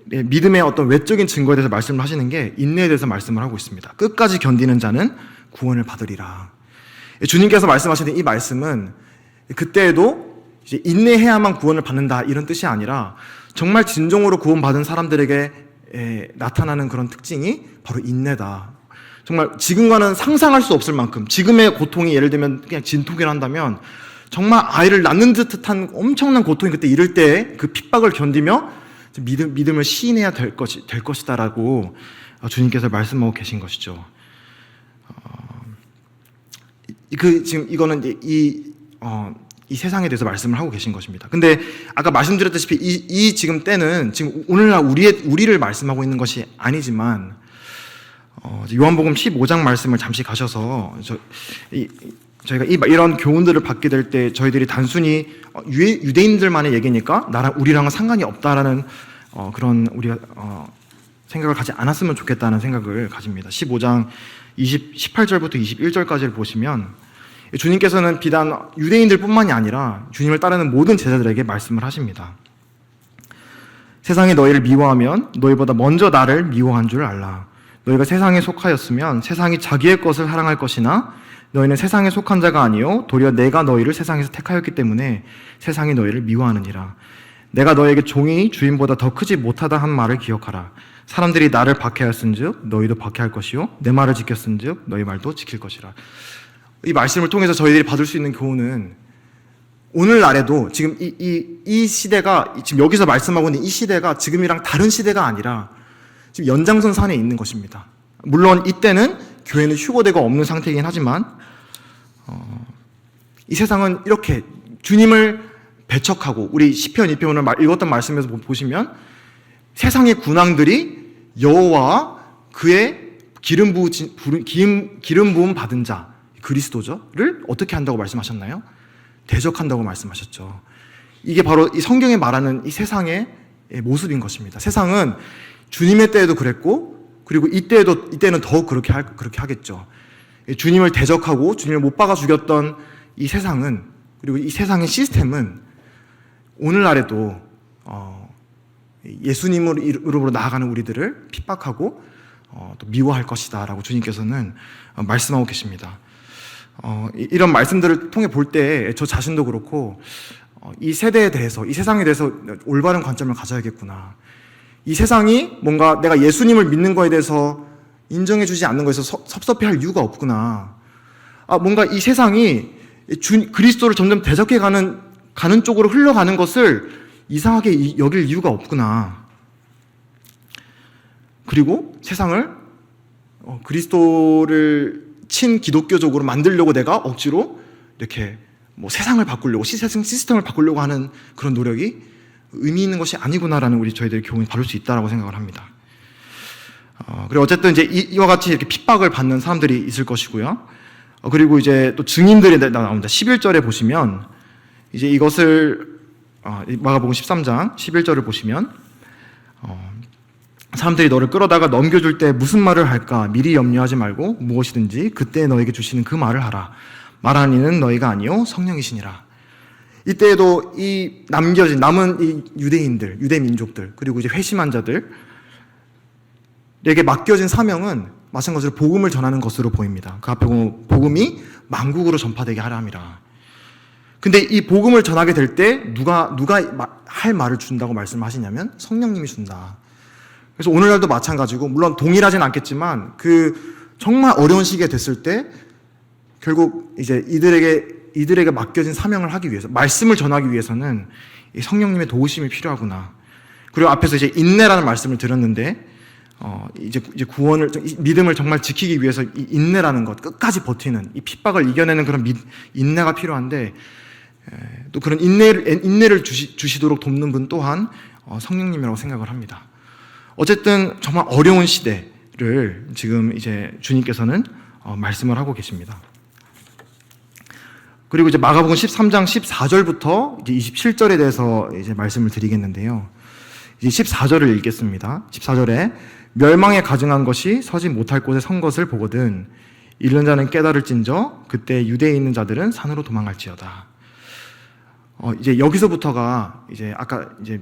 믿음의 어떤 외적인 증거에 대해서 말씀을 하시는 게 인내에 대해서 말씀을 하고 있습니다. 끝까지 견디는 자는 구원을 받으리라. 주님께서 말씀하시는 이 말씀은 그때에도 이제 인내해야만 구원을 받는다 이런 뜻이 아니라 정말 진정으로 구원받은 사람들에게 나타나는 그런 특징이 바로 인내다. 정말 지금과는 상상할 수 없을 만큼, 지금의 고통이 예를 들면 그냥 진통이라 한다면 정말 아이를 낳는 듯한 엄청난 고통이 그때 이럴 때 그 핍박을 견디며 믿음을 시인해야 될 것이다라고 주님께서 말씀하고 계신 것이죠. 지금 이거는 이 세상에 대해서 말씀을 하고 계신 것입니다. 근데 아까 말씀드렸다시피 이 지금 때는 지금 오늘날 우리를 말씀하고 있는 것이 아니지만, 요한복음 15장 말씀을 잠시 가셔서 저희가 이런 교훈들을 받게 될 때 저희들이 단순히 유대인들만의 얘기니까 우리랑은 상관이 없다라는 그런 우리가 생각을 가지 않았으면 좋겠다는 생각을 가집니다. 15장 18절부터 21절까지를 보시면 주님께서는 비단 유대인들뿐만이 아니라 주님을 따르는 모든 제자들에게 말씀을 하십니다. 세상이 너희를 미워하면 너희보다 먼저 나를 미워한 줄 알라. 너희가 세상에 속하였으면 세상이 자기의 것을 사랑할 것이나 너희는 세상에 속한 자가 아니요 도리어 내가 너희를 세상에서 택하였기 때문에 세상이 너희를 미워하느니라. 내가 너에게 종이 주인보다 더 크지 못하다 한 말을 기억하라. 사람들이 나를 박해하였은즉 너희도 박해할 것이요 내 말을 지켰은즉 너희 말도 지킬 것이라. 이 말씀을 통해서 저희들이 받을 수 있는 교훈은 오늘날에도 지금 이 시대가 지금 여기서 말씀하고 있는 이 시대가 지금이랑 다른 시대가 아니라 지금 연장선 산에 있는 것입니다. 물론 이때는 교회는 휴거되고 없는 상태이긴 하지만 이 세상은 이렇게 주님을 배척하고, 우리 시편 2편 오늘 읽었던 말씀에서 보시면 세상의 군왕들이 여호와 그의 기름 부음 받은 자 그리스도를 어떻게 한다고 말씀하셨나요? 대적한다고 말씀하셨죠. 이게 바로 이 성경에 말하는 이 세상의 모습인 것입니다. 세상은 주님의 때에도 그랬고, 그리고 이때는 더욱 그렇게 하겠죠. 주님을 대적하고 주님을 못 박아 죽였던 이 세상은, 그리고 이 세상의 시스템은 오늘날에도 예수님을 이름으로 나아가는 우리들을 핍박하고 또 미워할 것이다 라고 주님께서는 말씀하고 계십니다. 이런 말씀들을 통해 볼 때 저 자신도 그렇고 이 세대에 대해서, 이 세상에 대해서 올바른 관점을 가져야겠구나. 이 세상이 뭔가 내가 예수님을 믿는 거에 대해서 인정해주지 않는 거에서 섭섭해할 이유가 없구나. 뭔가 이 세상이 그리스도를 점점 대적해 가는 쪽으로 흘러가는 것을 이상하게 여길 이유가 없구나. 그리고 세상을 그리스도를 친기독교적으로 만들려고 내가 억지로 이렇게 세상을 바꾸려고, 세상 시스템을 바꾸려고 하는 그런 노력이 의미 있는 것이 아니구나라는 저희들의 교훈이 바를 수 있다라고 생각을 합니다. 그리고 어쨌든 이제 이와 같이 이렇게 핍박을 받는 사람들이 있을 것이고요. 그리고 이제 또 증인들이 나옵니다. 11절에 보시면 이제 이것을 마가복음 13장 11절을 보시면 사람들이 너를 끌어다가 넘겨줄 때 무슨 말을 할까 미리 염려하지 말고 무엇이든지 그때 너에게 주시는 그 말을 하라. 말하는 이는 너희가 아니요 성령이시니라. 이때에도 이 남은 이 유대인들, 유대 민족들, 그리고 이제 회심한 자들에게 맡겨진 사명은 마찬가지로 복음을 전하는 것으로 보입니다. 그 앞에 보면 복음이 만국으로 전파되게 하라 함이라. 근데 이 복음을 전하게 될 때 누가 할 말을 준다고 말씀하시냐면 성령님이 준다. 그래서 오늘날도 마찬가지고, 물론 동일하진 않겠지만 정말 어려운 시기에 됐을 때 결국 이제 이들에게 맡겨진 사명을 하기 위해서, 말씀을 전하기 위해서는 이 성령님의 도우심이 필요하구나. 그리고 앞에서 이제 인내라는 말씀을 드렸는데, 이제 구원을, 믿음을 정말 지키기 위해서 이 인내라는 것, 끝까지 버티는, 이 핍박을 이겨내는 그런 인내가 필요한데, 또 그런 인내를 주시도록 돕는 분 또한 성령님이라고 생각을 합니다. 어쨌든 정말 어려운 시대를 지금 이제 주님께서는 말씀을 하고 계십니다. 그리고 이제 마가복음 13장 14절부터 이제 27절에 대해서 이제 말씀을 드리겠는데요. 이제 14절을 읽겠습니다. 14절에 멸망에 가증한 것이 서지 못할 곳에 선 것을 보거든 이른 자는 깨달을진저 그때 유대에 있는 자들은 산으로 도망갈지어다. 이제 여기서부터가 이제 아까 이제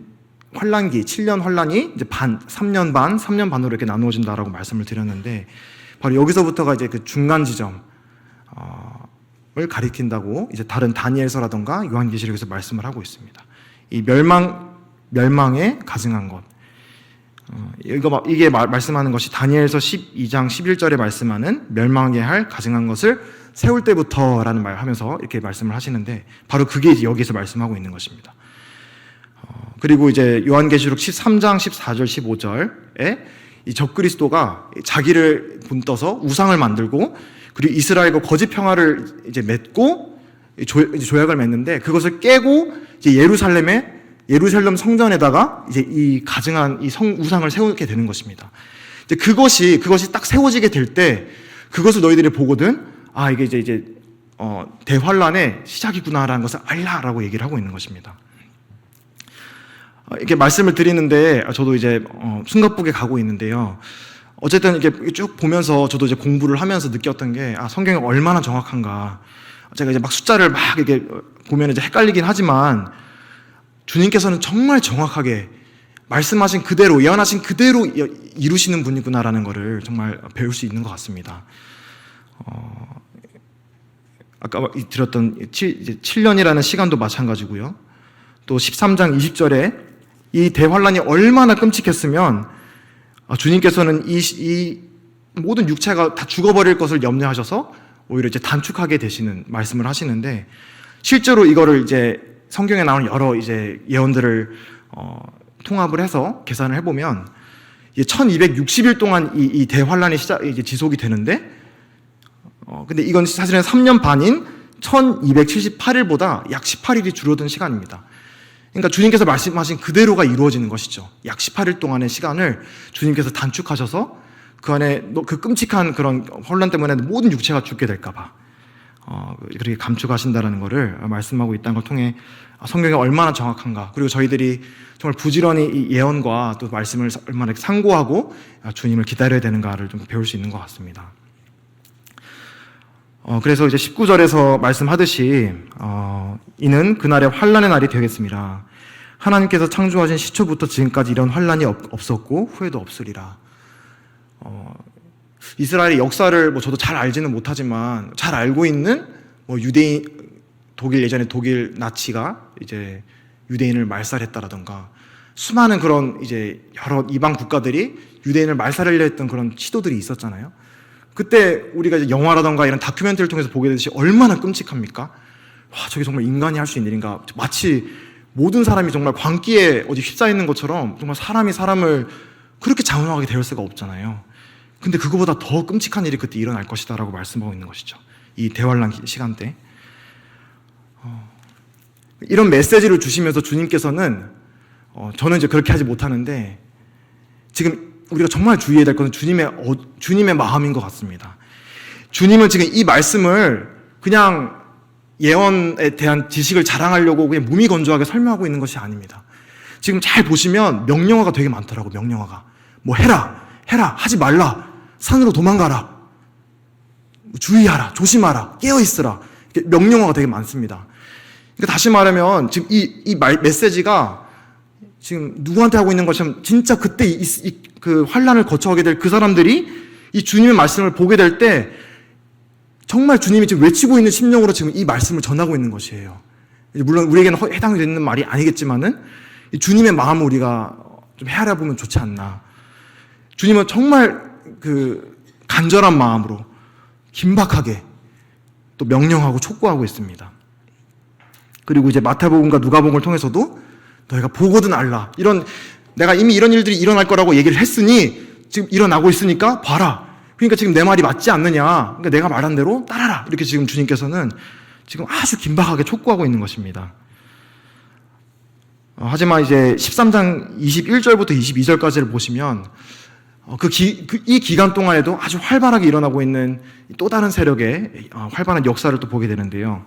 환란기 7년 환란이 이제 3년 반으로 이렇게 나누어진다라고 말씀을 드렸는데, 바로 여기서부터가 이제 그 중간 지점을 가리킨다고 이제 다른 다니엘서라던가 요한계시록에서 말씀을 하고 있습니다. 이 멸망에 가증한 것. 이게 말씀하는 것이 다니엘서 12장 11절에 말씀하는 멸망에 할 가증한 것을 세울 때부터라는 말 하면서 이렇게 말씀을 하시는데, 바로 그게 이제 여기서 말씀하고 있는 것입니다. 그리고 이제 요한계시록 13장 14절 15절에 이 적그리스도가 자기를 본떠서 우상을 만들고, 그리고 이스라엘과 거짓 평화를 이제 맺고 조약을 맺는데, 그것을 깨고 이제 예루살렘 성전에다가 이제 이 가증한 이 우상을 세우게 되는 것입니다. 이제 그것이 딱 세워지게 될 때 그것을 너희들이 보거든, 이게 이제 대환란의 시작이구나라는 것을 알라라고 얘기를 하고 있는 것입니다. 이렇게 말씀을 드리는데 저도 이제 숨가쁘게 가고 있는데요. 어쨌든 이렇게 쭉 보면서 저도 이제 공부를 하면서 느꼈던 게, 성경이 얼마나 정확한가. 제가 이제 막 숫자를 막 이렇게 보면 이제 헷갈리긴 하지만 주님께서는 정말 정확하게 말씀하신 그대로, 예언하신 그대로 이루시는 분이구나라는 것을 정말 배울 수 있는 것 같습니다. 아까 드렸던 7년이라는 시간도 마찬가지고요. 또 13장 20절에 이 대환란이 얼마나 끔찍했으면 주님께서는 이 모든 육체가 다 죽어버릴 것을 염려하셔서 오히려 이제 단축하게 되시는 말씀을 하시는데, 실제로 이거를 이제 성경에 나오는 여러 이제 예언들을 통합을 해서 계산을 해보면 1260일 동안 이 대환란이 이제 지속이 되는데, 근데 이건 사실은 3년 반인 1278일보다 약 18일이 줄어든 시간입니다. 그러니까 주님께서 말씀하신 그대로가 이루어지는 것이죠. 약 18일 동안의 시간을 주님께서 단축하셔서 그 안에 그 끔찍한 그런 혼란 때문에 모든 육체가 죽게 될까봐 그렇게 감축하신다라는 것을 말씀하고 있다는 걸 통해 성경이 얼마나 정확한가, 그리고 저희들이 정말 부지런히 이 예언과 또 말씀을 얼마나 상고하고 주님을 기다려야 되는가를 좀 배울 수 있는 것 같습니다. 그래서 이제 19절에서 말씀하듯이 이는 그날의 환난의 날이 되겠습니다. 하나님께서 창조하신 시초부터 지금까지 이런 환난이 없었고 후에도 없으리라. 이스라엘의 역사를 저도 잘 알지는 못하지만 잘 알고 있는 유대인, 예전에 독일 나치가 이제 유대인을 말살했다라던가 수많은 그런 이제 여러 이방 국가들이 유대인을 말살하려 했던 그런 시도들이 있었잖아요. 그때 우리가 이제 영화라던가 이런 다큐멘터리를 통해서 보게 되듯이 얼마나 끔찍합니까? 와, 저게 정말 인간이 할 수 있는 일인가? 마치 모든 사람이 정말 광기에 어디 휩싸여 있는 것처럼 정말 사람이 사람을 그렇게 장엄하게 대할 수가 없잖아요. 근데 그거보다 더 끔찍한 일이 그때 일어날 것이다 라고 말씀하고 있는 것이죠. 이 대환란 시간대. 이런 메시지를 주시면서 주님께서는 저는 이제 그렇게 하지 못하는데 지금 우리가 정말 주의해야 될 것은 주님의 마음인 것 같습니다. 주님은 지금 이 말씀을 그냥 예언에 대한 지식을 자랑하려고 그냥 무미건조하게 설명하고 있는 것이 아닙니다. 지금 잘 보시면 명령어가 되게 많더라고. 명령어가 해라 하지 말라, 산으로 도망가라, 주의하라, 조심하라, 깨어있으라, 명령어가 되게 많습니다. 그러니까 다시 말하면 지금 이 메시지가 지금 누구한테 하고 있는 것처럼 진짜 그때 그 환난을 거쳐가게 될 그 사람들이 이 주님의 말씀을 보게 될 때 정말 주님이 지금 외치고 있는 심령으로 지금 이 말씀을 전하고 있는 것이에요. 물론 우리에게는 해당이 되는 말이 아니겠지만은 이 주님의 마음을 우리가 좀 헤아려 보면 좋지 않나. 주님은 정말 그 간절한 마음으로 긴박하게 또 명령하고 촉구하고 있습니다. 그리고 이제 마태복음과 누가복음을 통해서도 너희가 보거든 알라, 이런 내가 이미 이런 일들이 일어날 거라고 얘기를 했으니 지금 일어나고 있으니까 봐라. 그러니까 지금 내 말이 맞지 않느냐, 그러니까 내가 말한 대로 따라라, 이렇게 지금 주님께서는 지금 아주 긴박하게 촉구하고 있는 것입니다. 하지만 이제 13장 21절부터 22절까지를 보시면 이 기간 동안에도 아주 활발하게 일어나고 있는 또 다른 세력의 활발한 역사를 또 보게 되는데요.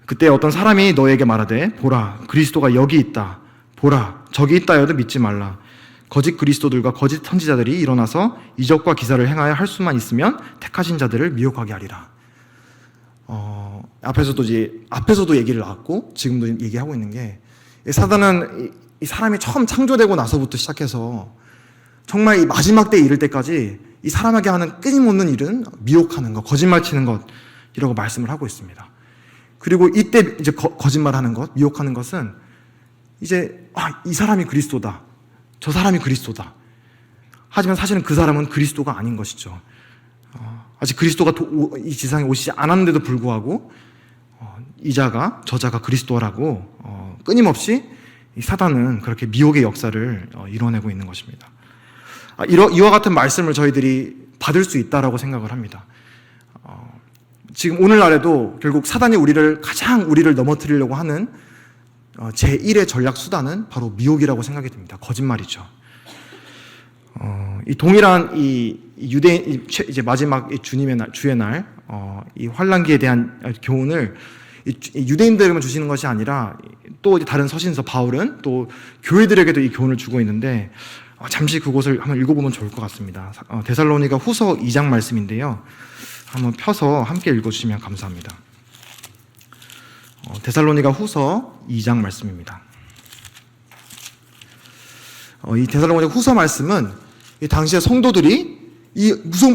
그때 어떤 사람이 너에게 말하되 보라, 그리스도가 여기 있다, 보라, 저기 있다 하여도 믿지 말라. 거짓 그리스도들과 거짓 선지자들이 일어나서 이적과 기사를 행하여 할 수만 있으면 택하신 자들을 미혹하게 하리라. 앞에서도 얘기를 나왔고 지금도 얘기하고 있는 게, 사단은 이 사람이 처음 창조되고 나서부터 시작해서 정말 이 마지막 때에 이를 때까지 이 사람에게 하는 끊임없는 일은 미혹하는 것, 거짓말 치는 것이라고 말씀을 하고 있습니다. 그리고 이때 이제 거짓말하는 것, 미혹하는 것은 이제 이 사람이 그리스도다, 저 사람이 그리스도다. 하지만 사실은 그 사람은 그리스도가 아닌 것이죠. 아직 그리스도가 이 지상에 오시지 않았는데도 불구하고 이자가 저자가 그리스도라고 끊임없이 이 사단은 그렇게 미혹의 역사를 이뤄내고 있는 것입니다. 이와 같은 말씀을 저희들이 받을 수 있다라고 생각을 합니다. 지금 오늘날에도 결국 사단이 가장 우리를 넘어뜨리려고 하는 제1의 전략 수단은 바로 미혹이라고 생각이 듭니다. 거짓말이죠. 이 동일한 이 유대인 이제 마지막 주님의 날, 주의 날, 이 환란기에 대한 교훈을 유대인들에게만 주시는 것이 아니라 또 다른 서신서 바울은 또 교회들에게도 이 교훈을 주고 있는데, 잠시 그곳을 한번 읽어보면 좋을 것 같습니다. 데살로니가 후서 2장 말씀인데요. 한번 펴서 함께 읽어주시면 감사합니다. 데살로니가 후서 2장 말씀입니다. 이 데살로니가 후서 말씀은 이 당시의 성도들이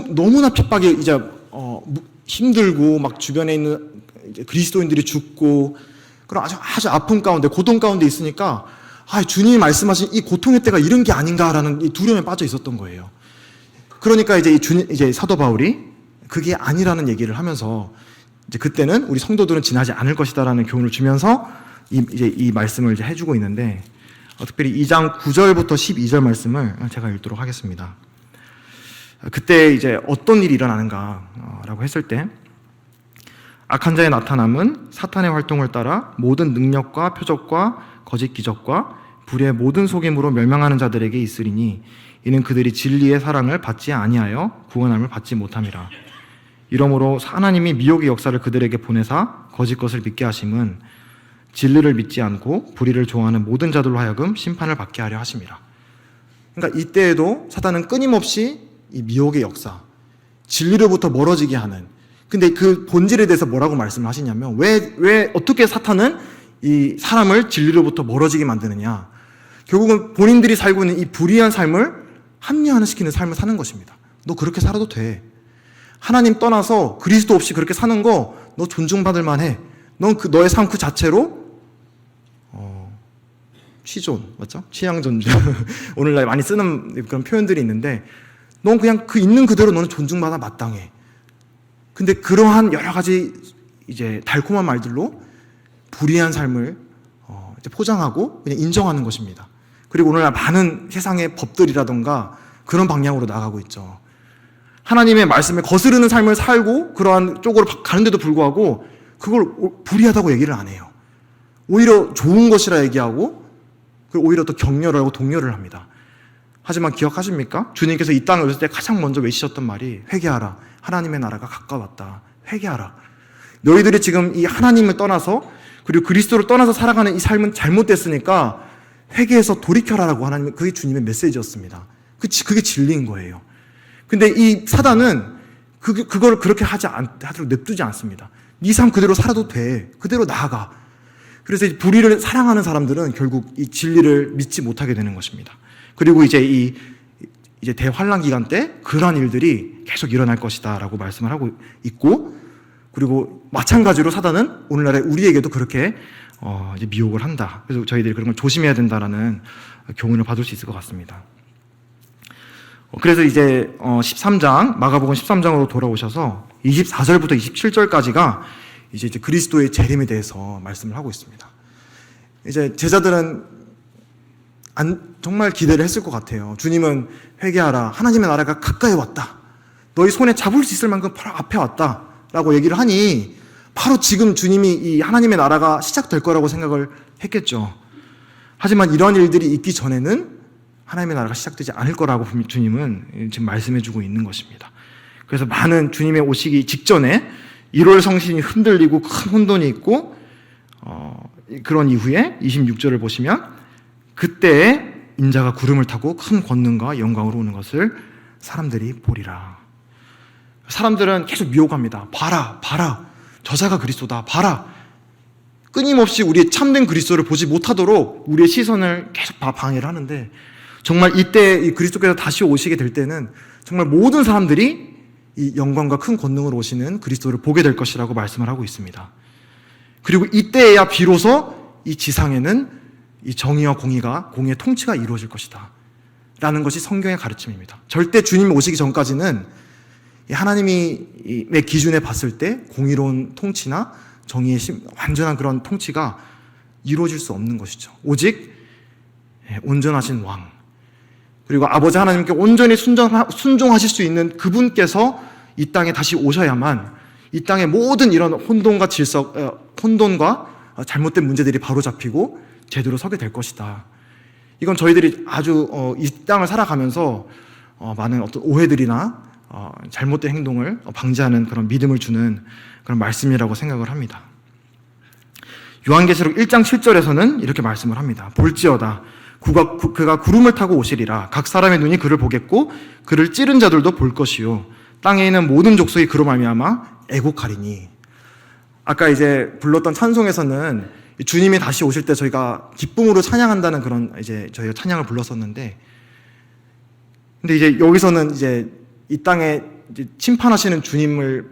너무나 핍박이 이제 힘들고 막 주변에 있는 이제 그리스도인들이 죽고 그런 아주 아픔 가운데, 고통 가운데 있으니까 주님이 말씀하신 이 고통의 때가 이런 게 아닌가라는 이 두려움에 빠져 있었던 거예요. 그러니까 이제 사도 바울이 그게 아니라는 얘기를 하면서 이제 그때는 우리 성도들은 지나지 않을 것이다라는 교훈을 주면서 이 말씀을 이제 해주고 있는데, 특별히 2장 9절부터 12절 말씀을 제가 읽도록 하겠습니다. 그때 이제 어떤 일이 일어나는가라고 했을 때, 악한 자의 나타남은 사탄의 활동을 따라 모든 능력과 표적과 거짓 기적과 불의 모든 속임으로 멸망하는 자들에게 있으리니 이는 그들이 진리의 사랑을 받지 아니하여 구원함을 받지 못함이라. 이러므로 하나님이 미혹의 역사를 그들에게 보내사 거짓 것을 믿게 하심은 진리를 믿지 않고 불의를 좋아하는 모든 자들로 하여금 심판을 받게 하려 하심이라. 그러니까 이때에도 사단은 끊임없이 이 미혹의 역사, 진리로부터 멀어지게 하는, 근데 그 본질에 대해서 뭐라고 말씀을 하시냐면 왜 어떻게 사탄은 이 사람을 진리로부터 멀어지게 만드느냐, 결국은 본인들이 살고 있는 이 불의한 삶을 합리화시키는 삶을 사는 것입니다. 너 그렇게 살아도 돼. 하나님 떠나서 그리스도 없이 그렇게 사는 거 너 존중받을 만해. 넌 너의 삶 그 자체로 취존, 맞죠? 취향 존중. 오늘날 많이 쓰는 그런 표현들이 있는데, 넌 그냥 그 있는 그대로 너는 존중받아 마땅해. 근데 그러한 여러 가지 이제 달콤한 말들로 불의한 삶을 이제 포장하고 그냥 인정하는 것입니다. 그리고 오늘날 많은 세상의 법들이라던가 그런 방향으로 나가고 있죠. 하나님의 말씀에 거스르는 삶을 살고 그러한 쪽으로 가는데도 불구하고 그걸 불의하다고 얘기를 안 해요. 오히려 좋은 것이라 얘기하고 오히려 또 격려를 하고 독려를 합니다. 하지만 기억하십니까? 주님께서 이 땅에 오셨을 때 가장 먼저 외치셨던 말이 회개하라. 하나님의 나라가 가까웠다. 회개하라. 너희들이 지금 이 하나님을 떠나서 그리고 그리스도를 떠나서 살아가는 이 삶은 잘못됐으니까 회개해서 돌이켜라라고 하나님, 그게 주님의 메시지였습니다. 그게 진리인 거예요. 근데 이 사단은 그걸 그렇게 하도록 냅두지 않습니다. 네 삶 그대로 살아도 돼. 그대로 나아가. 그래서 이 불의를 사랑하는 사람들은 결국 이 진리를 믿지 못하게 되는 것입니다. 그리고 이제 대환란 기간 때 그러한 일들이 계속 일어날 것이다라고 말씀을 하고 있고, 그리고 마찬가지로 사단은 오늘날에 우리에게도 그렇게 이제 미혹을 한다. 그래서 저희들이 그런 걸 조심해야 된다라는 교훈을 받을 수 있을 것 같습니다. 그래서 이제 13장, 마가복음 13장으로 돌아오셔서 24절부터 27절까지가 이제 그리스도의 재림에 대해서 말씀을 하고 있습니다. 이제 제자들은 정말 기대를 했을 것 같아요. 주님은 회개하라. 하나님의 나라가 가까이 왔다. 너희 손에 잡을 수 있을 만큼 바로 앞에 왔다. 라고 얘기를 하니 바로 지금 주님이 이 하나님의 나라가 시작될 거라고 생각을 했겠죠. 하지만 이런 일들이 있기 전에는 하나님의 나라가 시작되지 않을 거라고 주님은 지금 말씀해주고 있는 것입니다. 그래서 많은 주님의 오시기 직전에 1월 성신이 흔들리고 큰 혼돈이 있고 그런 이후에 26절을 보시면 그때에 인자가 구름을 타고 큰 권능과 영광으로 오는 것을 사람들이 보리라. 사람들은 계속 미혹합니다. 봐라. 저자가 그리스도다. 봐라. 끊임없이 우리의 참된 그리스도를 보지 못하도록 우리의 시선을 계속 방해를 하는데, 정말 이때 이 그리스도께서 다시 오시게 될 때는 정말 모든 사람들이 이 영광과 큰 권능으로 오시는 그리스도를 보게 될 것이라고 말씀을 하고 있습니다. 그리고 이때에야 비로소 이 지상에는 이 정의와 공의의 통치가 이루어질 것이다 라는 것이 성경의 가르침입니다. 절대 주님이 오시기 전까지는 하나님의 기준에 봤을 때 공의로운 통치나 정의의 완전한 그런 통치가 이루어질 수 없는 것이죠. 오직 온전하신 왕, 그리고 아버지 하나님께 온전히 순종하실 수 있는 그분께서 이 땅에 다시 오셔야만 이 땅의 모든 이런 혼돈과 잘못된 문제들이 바로잡히고 제대로 서게 될 것이다. 이건 저희들이 아주 이 땅을 살아가면서 많은 어떤 오해들이나 잘못된 행동을 방지하는 그런 믿음을 주는 그런 말씀이라고 생각을 합니다. 요한계시록 1장 7절에서는 이렇게 말씀을 합니다. 볼지어다 그가 구름을 타고 오시리라. 각 사람의 눈이 그를 보겠고 그를 찌른 자들도 볼 것이요 땅에 있는 모든 족속이 그로 말미암아 애곡하리니. 아까 이제 불렀던 찬송에서는 주님이 다시 오실 때 저희가 기쁨으로 찬양한다는 그런 이제 저희가 찬양을 불렀었는데, 근데 이제 여기서는 이제 이 땅에 이제 심판하시는 주님을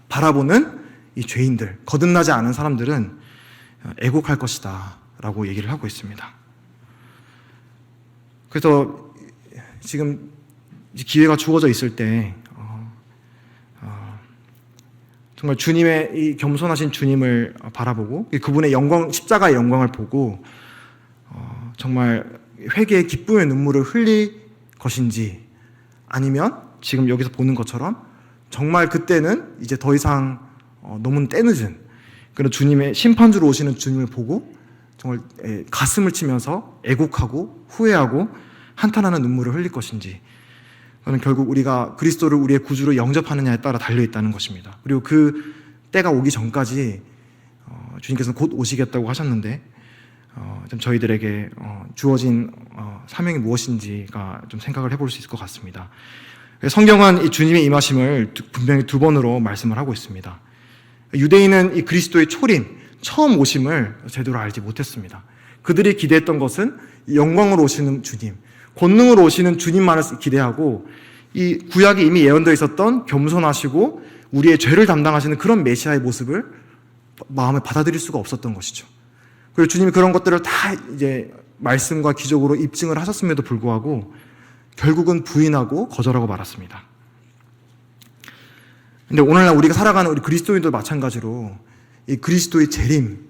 바라보는 이 죄인들, 거듭나지 않은 사람들은 애곡할 것이다 라고 얘기를 하고 있습니다. 그래서 지금 기회가 주어져 있을 때 정말 주님의 이 겸손하신 주님을 바라보고 그분의 영광, 십자가의 영광을 보고 정말 회개의 기쁨의 눈물을 흘릴 것인지, 아니면 지금 여기서 보는 것처럼 정말 그때는 이제 더 이상 너무 때늦은 그런 주님의 심판주로 오시는 주님을 보고 정말 가슴을 치면서 애곡하고 후회하고 한탄하는 눈물을 흘릴 것인지, 그는 결국 우리가 그리스도를 우리의 구주로 영접하느냐에 따라 달려있다는 것입니다. 그리고 그 때가 오기 전까지 주님께서는 곧 오시겠다고 하셨는데 좀 저희들에게 주어진 사명이 무엇인지가 좀 생각을 해볼 수 있을 것 같습니다. 성경은 이 주님의 임하심을 분명히 두 번으로 말씀을 하고 있습니다. 유대인은 이 그리스도의 초림, 처음 오심을 제대로 알지 못했습니다. 그들이 기대했던 것은 영광으로 오시는 주님, 권능으로 오시는 주님만을 기대하고 이 구약에 이미 예언되어 있었던 겸손하시고 우리의 죄를 담당하시는 그런 메시아의 모습을 마음에 받아들일 수가 없었던 것이죠. 그리고 주님이 그런 것들을 다 이제 말씀과 기적으로 입증을 하셨음에도 불구하고 결국은 부인하고 거절하고 말았습니다. 근데 오늘날 우리가 살아가는 우리 그리스도인도 마찬가지로 이 그리스도의 재림,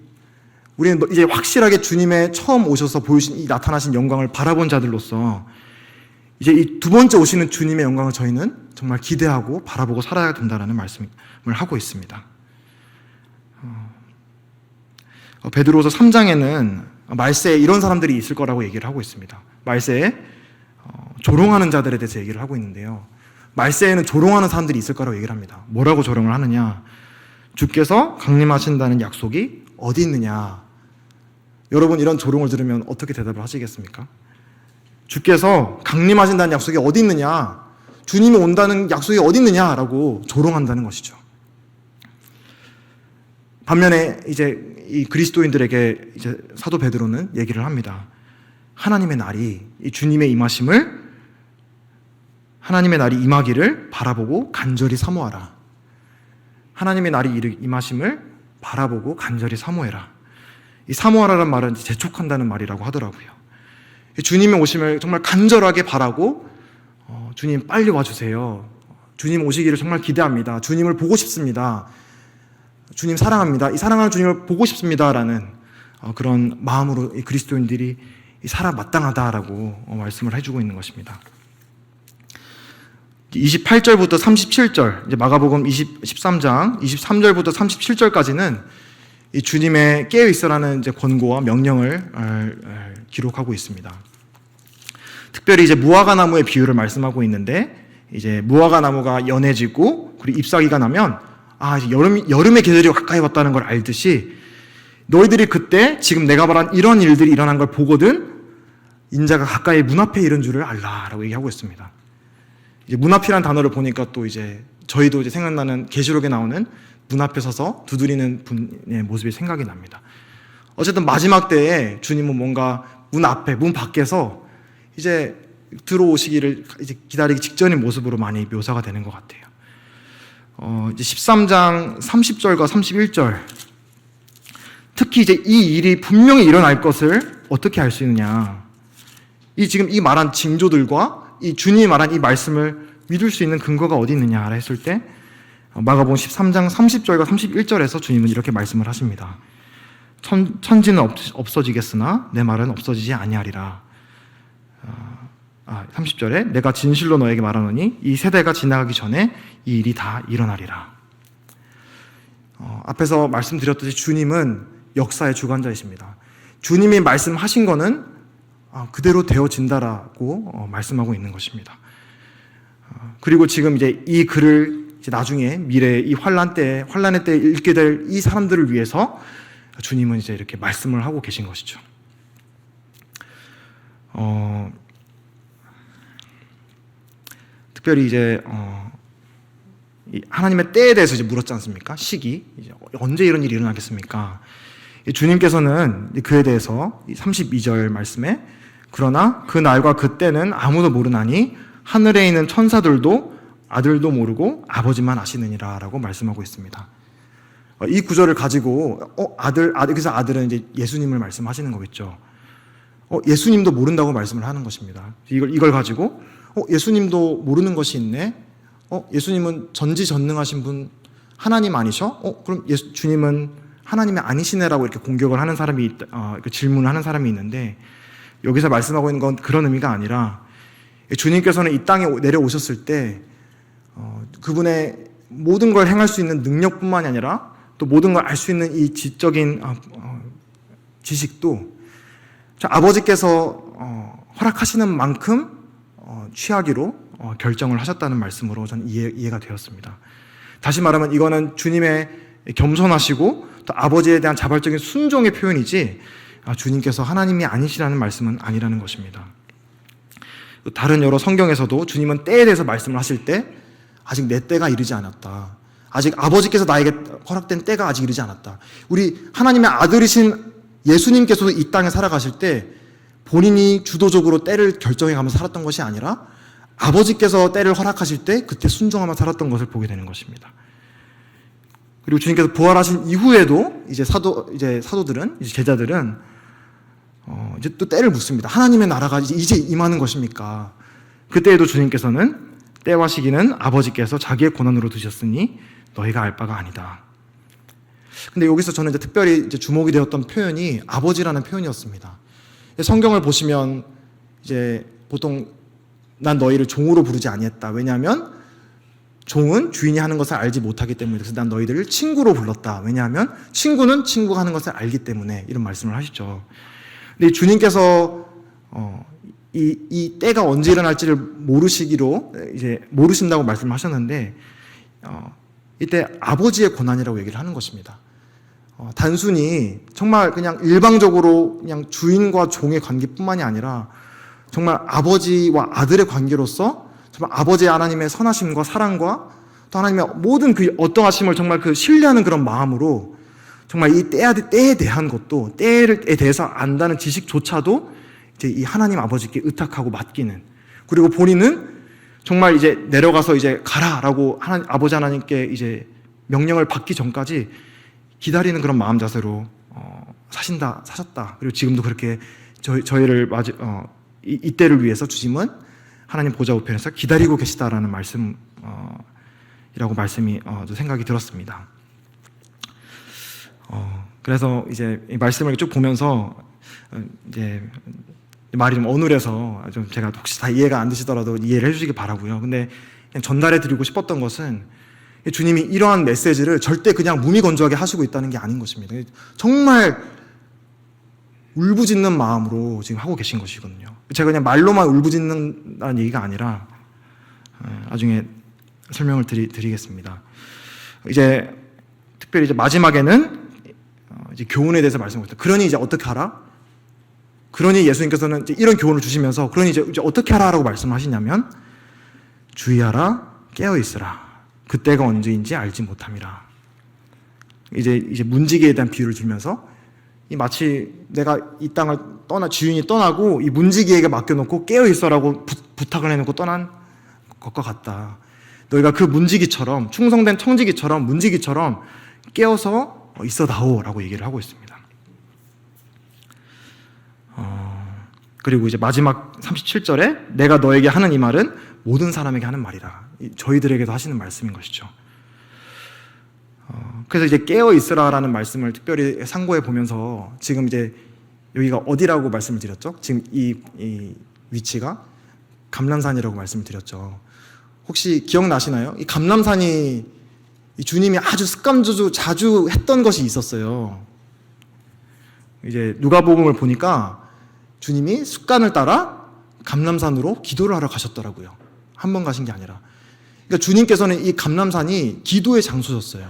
우리는 이제 확실하게 주님의 처음 오셔서 보이신 이 나타나신 영광을 바라본 자들로서 이제 이 두 번째 오시는 주님의 영광을 저희는 정말 기대하고 바라보고 살아야 된다는 말씀을 하고 있습니다. 베드로서 3장에는 말세에 이런 사람들이 있을 거라고 얘기를 하고 있습니다. 말세에 조롱하는 자들에 대해서 얘기를 하고 있는데요. 말세에는 조롱하는 사람들이 있을 거라고 얘기를 합니다. 뭐라고 조롱을 하느냐? 주께서 강림하신다는 약속이 어디 있느냐? 여러분 이런 조롱을 들으면 어떻게 대답을 하시겠습니까? 주께서 강림하신다는 약속이 어디 있느냐? 주님이 온다는 약속이 어디 있느냐라고 조롱한다는 것이죠. 반면에 이제 이 그리스도인들에게 이제 사도 베드로는 얘기를 합니다. 하나님의 날이 이 주님의 임하심을 하나님의 날이 임하기를 바라보고 간절히 사모하라. 하나님의 날이 임하심을 바라보고 간절히 사모해라. 이 사모하라는 말은 재촉한다는 말이라고 하더라고요. 주님의 오심을 정말 간절하게 바라고 주님 빨리 와주세요. 주님 오시기를 정말 기대합니다. 주님을 보고 싶습니다. 주님 사랑합니다. 이 사랑하는 주님을 보고 싶습니다라는 그런 마음으로 이 그리스도인들이 살아 마땅하다라고 말씀을 해주고 있는 것입니다. 28절부터 37절, 이제 마가복음 13장 23절부터 37절까지는 이 주님의 깨어 있어라는 이제 권고와 명령을 기록하고 있습니다. 특별히 이제 무화과 나무의 비유를 말씀하고 있는데, 이제 무화과 나무가 연해지고 그리고 잎사귀가 나면 이제 여름의 계절이 가까이 왔다는 걸 알듯이 너희들이 그때 지금 내가 말한 이런 일들이 일어난 걸 보거든 인자가 가까이 문 앞에 이른 줄을 알라라고 얘기하고 있습니다. 이제 문 앞이라는 단어를 보니까 또 이제 저희도 이제 생각나는 계시록에 나오는 문 앞에 서서 두드리는 분의 모습이 생각이 납니다. 어쨌든 마지막 때에 주님은 뭔가 문 앞에, 문 밖에서 이제 들어오시기를 이제 기다리기 직전인 모습으로 많이 묘사가 되는 것 같아요. 이제 13장 30절과 31절. 특히 이제 이 일이 분명히 일어날 것을 어떻게 알 수 있느냐. 지금 이 말한 징조들과 이 주님이 말한 이 말씀을 믿을 수 있는 근거가 어디 있느냐 했을 때 마가복음 13장 30절과 31절에서 주님은 이렇게 말씀을 하십니다. 천지는 없어지겠으나 내 말은 없어지지 아니하리라. 30절에 내가 진실로 너에게 말하노니 이 세대가 지나가기 전에 이 일이 다 일어나리라. 앞에서 말씀드렸듯이 주님은 역사의 주관자이십니다. 주님이 말씀하신 거는 그대로 되어진다라고 말씀하고 있는 것입니다. 그리고 지금 이제 이 글을 이제 나중에 미래에 이 환란의 때에 읽게 될 이 사람들을 위해서 주님은 이제 이렇게 말씀을 하고 계신 것이죠. 특별히 이제 하나님의 때에 대해서 이제 물었지 않습니까? 시기, 이제 언제 이런 일이 일어나겠습니까? 주님께서는 그에 대해서 32절 말씀에 그러나 그 날과 그 때는 아무도 모르나니 하늘에 있는 천사들도 아들도 모르고 아버지만 아시느니라 라고 말씀하고 있습니다. 이 구절을 가지고 그래서 아들은 이제 예수님을 말씀하시는 거겠죠. 예수님도 모른다고 말씀을 하는 것입니다. 이걸 가지고 예수님도 모르는 것이 있네. 예수님은 전지전능하신 분 하나님 아니셔? 그럼 주님은 하나님이 아니시네라고 이렇게 공격을 하는 사람이 질문을 하는 사람이 있는데, 여기서 말씀하고 있는 건 그런 의미가 아니라 주님께서는 이 땅에 내려오셨을 때 그분의 모든 걸 행할 수 있는 능력뿐만이 아니라 또 모든 걸 알 수 있는 이 지적인 지식도 아버지께서 허락하시는 만큼 취하기로 결정을 하셨다는 말씀으로 저는 이해가 되었습니다. 다시 말하면 이거는 주님의 겸손하시고 또 아버지에 대한 자발적인 순종의 표현이지 주님께서 하나님이 아니시라는 말씀은 아니라는 것입니다. 다른 여러 성경에서도 주님은 때에 대해서 말씀을 하실 때 아직 내 때가 이르지 않았다. 아직 아버지께서 나에게 허락된 때가 아직 이르지 않았다. 우리 하나님의 아들이신 예수님께서도 이 땅에 살아가실 때 본인이 주도적으로 때를 결정해가면서 살았던 것이 아니라 아버지께서 때를 허락하실 때 그때 순종하며 살았던 것을 보게 되는 것입니다. 그리고 주님께서 부활하신 이후에도 이제 사도들은, 이제 제자들은 이제 또 때를 묻습니다. 하나님의 나라가 이제 임하는 것입니까? 그때에도 주님께서는 때와 시기는 아버지께서 자기의 권한으로 두셨으니 너희가 알 바가 아니다. 근데 여기서 저는 이제 특별히 이제 주목이 되었던 표현이 아버지라는 표현이었습니다. 성경을 보시면 이제 보통 난 너희를 종으로 부르지 아니했다. 왜냐하면 종은 주인이 하는 것을 알지 못하기 때문에, 그래서 난 너희들을 친구로 불렀다. 왜냐하면 친구는 친구가 하는 것을 알기 때문에, 이런 말씀을 하시죠. 근데 주님께서 이 때가 언제 일어날지를 모르신다고 말씀하셨는데 이때 아버지의 권한이라고 얘기를 하는 것입니다. 단순히 정말 그냥 일방적으로 그냥 주인과 종의 관계뿐만이 아니라 정말 아버지와 아들의 관계로서 정말 아버지 하나님의 선하심과 사랑과 또 하나님의 모든 그 어떠하심을 정말 그 신뢰하는 그런 마음으로 정말 이 때에 대한 것도, 때에 대해서 안다는 지식조차도 이제 이 하나님 아버지께 의탁하고 맡기는, 그리고 본인은 정말 이제 내려가서 이제 가라라고 아버지 하나님께 이제 명령을 받기 전까지 기다리는 그런 마음 자세로 사셨다. 그리고 지금도 그렇게 저희를 이때를 위해서 주님은 하나님 보좌 우편에서 기다리고 계시다라는 말씀이 생각이 들었습니다. 그래서 이제 이 말씀을 쭉 보면서 이제 말이 좀 어눌해서 좀 제가 혹시 다 이해가 안 되시더라도 이해를 해주시기 바라고요. 근데 그냥 전달해 드리고 싶었던 것은 주님이 이러한 메시지를 절대 그냥 무미건조하게 하시고 있다는 게 아닌 것입니다. 정말 울부짖는 마음으로 지금 하고 계신 것이거든요. 제가 그냥 말로만 울부짖는다는 얘기가 아니라 나중에 설명을 드리겠습니다. 이제 특별히 이제 마지막에는 이제 교훈에 대해서 말씀하셨다. 그러니 이제 어떻게 하라? 그러니 예수님께서는 이제 이런 교훈을 주시면서 그러니 이제 어떻게 하라라고 말씀하시냐면 주의하라, 깨어 있으라. 그때가 언제인지 알지 못함이라. 이제 문지기에 대한 비유를 들면서 이 마치 내가 이 땅을 주인이 떠나고 이 문지기에게 맡겨놓고 깨어 있어라고 부탁을 해놓고 떠난 것과 같다. 너희가 그 문지기처럼, 충성된 청지기처럼, 문지기처럼 깨어서 있어다오라고 얘기를 하고 있습니다. 그리고 이제 마지막 37절에 내가 너에게 하는 이 말은 모든 사람에게 하는 말이라. 저희들에게도 하시는 말씀인 것이죠. 그래서 이제 깨어 있으라라는 말씀을 특별히 상고해 보면서 지금 이제 여기가 어디라고 말씀을 드렸죠? 지금 이 위치가 감람산이라고 말씀을 드렸죠. 혹시 기억나시나요? 이 감람산이 이 주님이 아주 습관적으로 자주 했던 것이 있었어요. 이제 누가복음을 보니까 주님이 습관을 따라 감람산으로 기도를 하러 가셨더라고요. 한 번 가신 게 아니라. 그러니까 주님께서는 이 감람산이 기도의 장소였어요.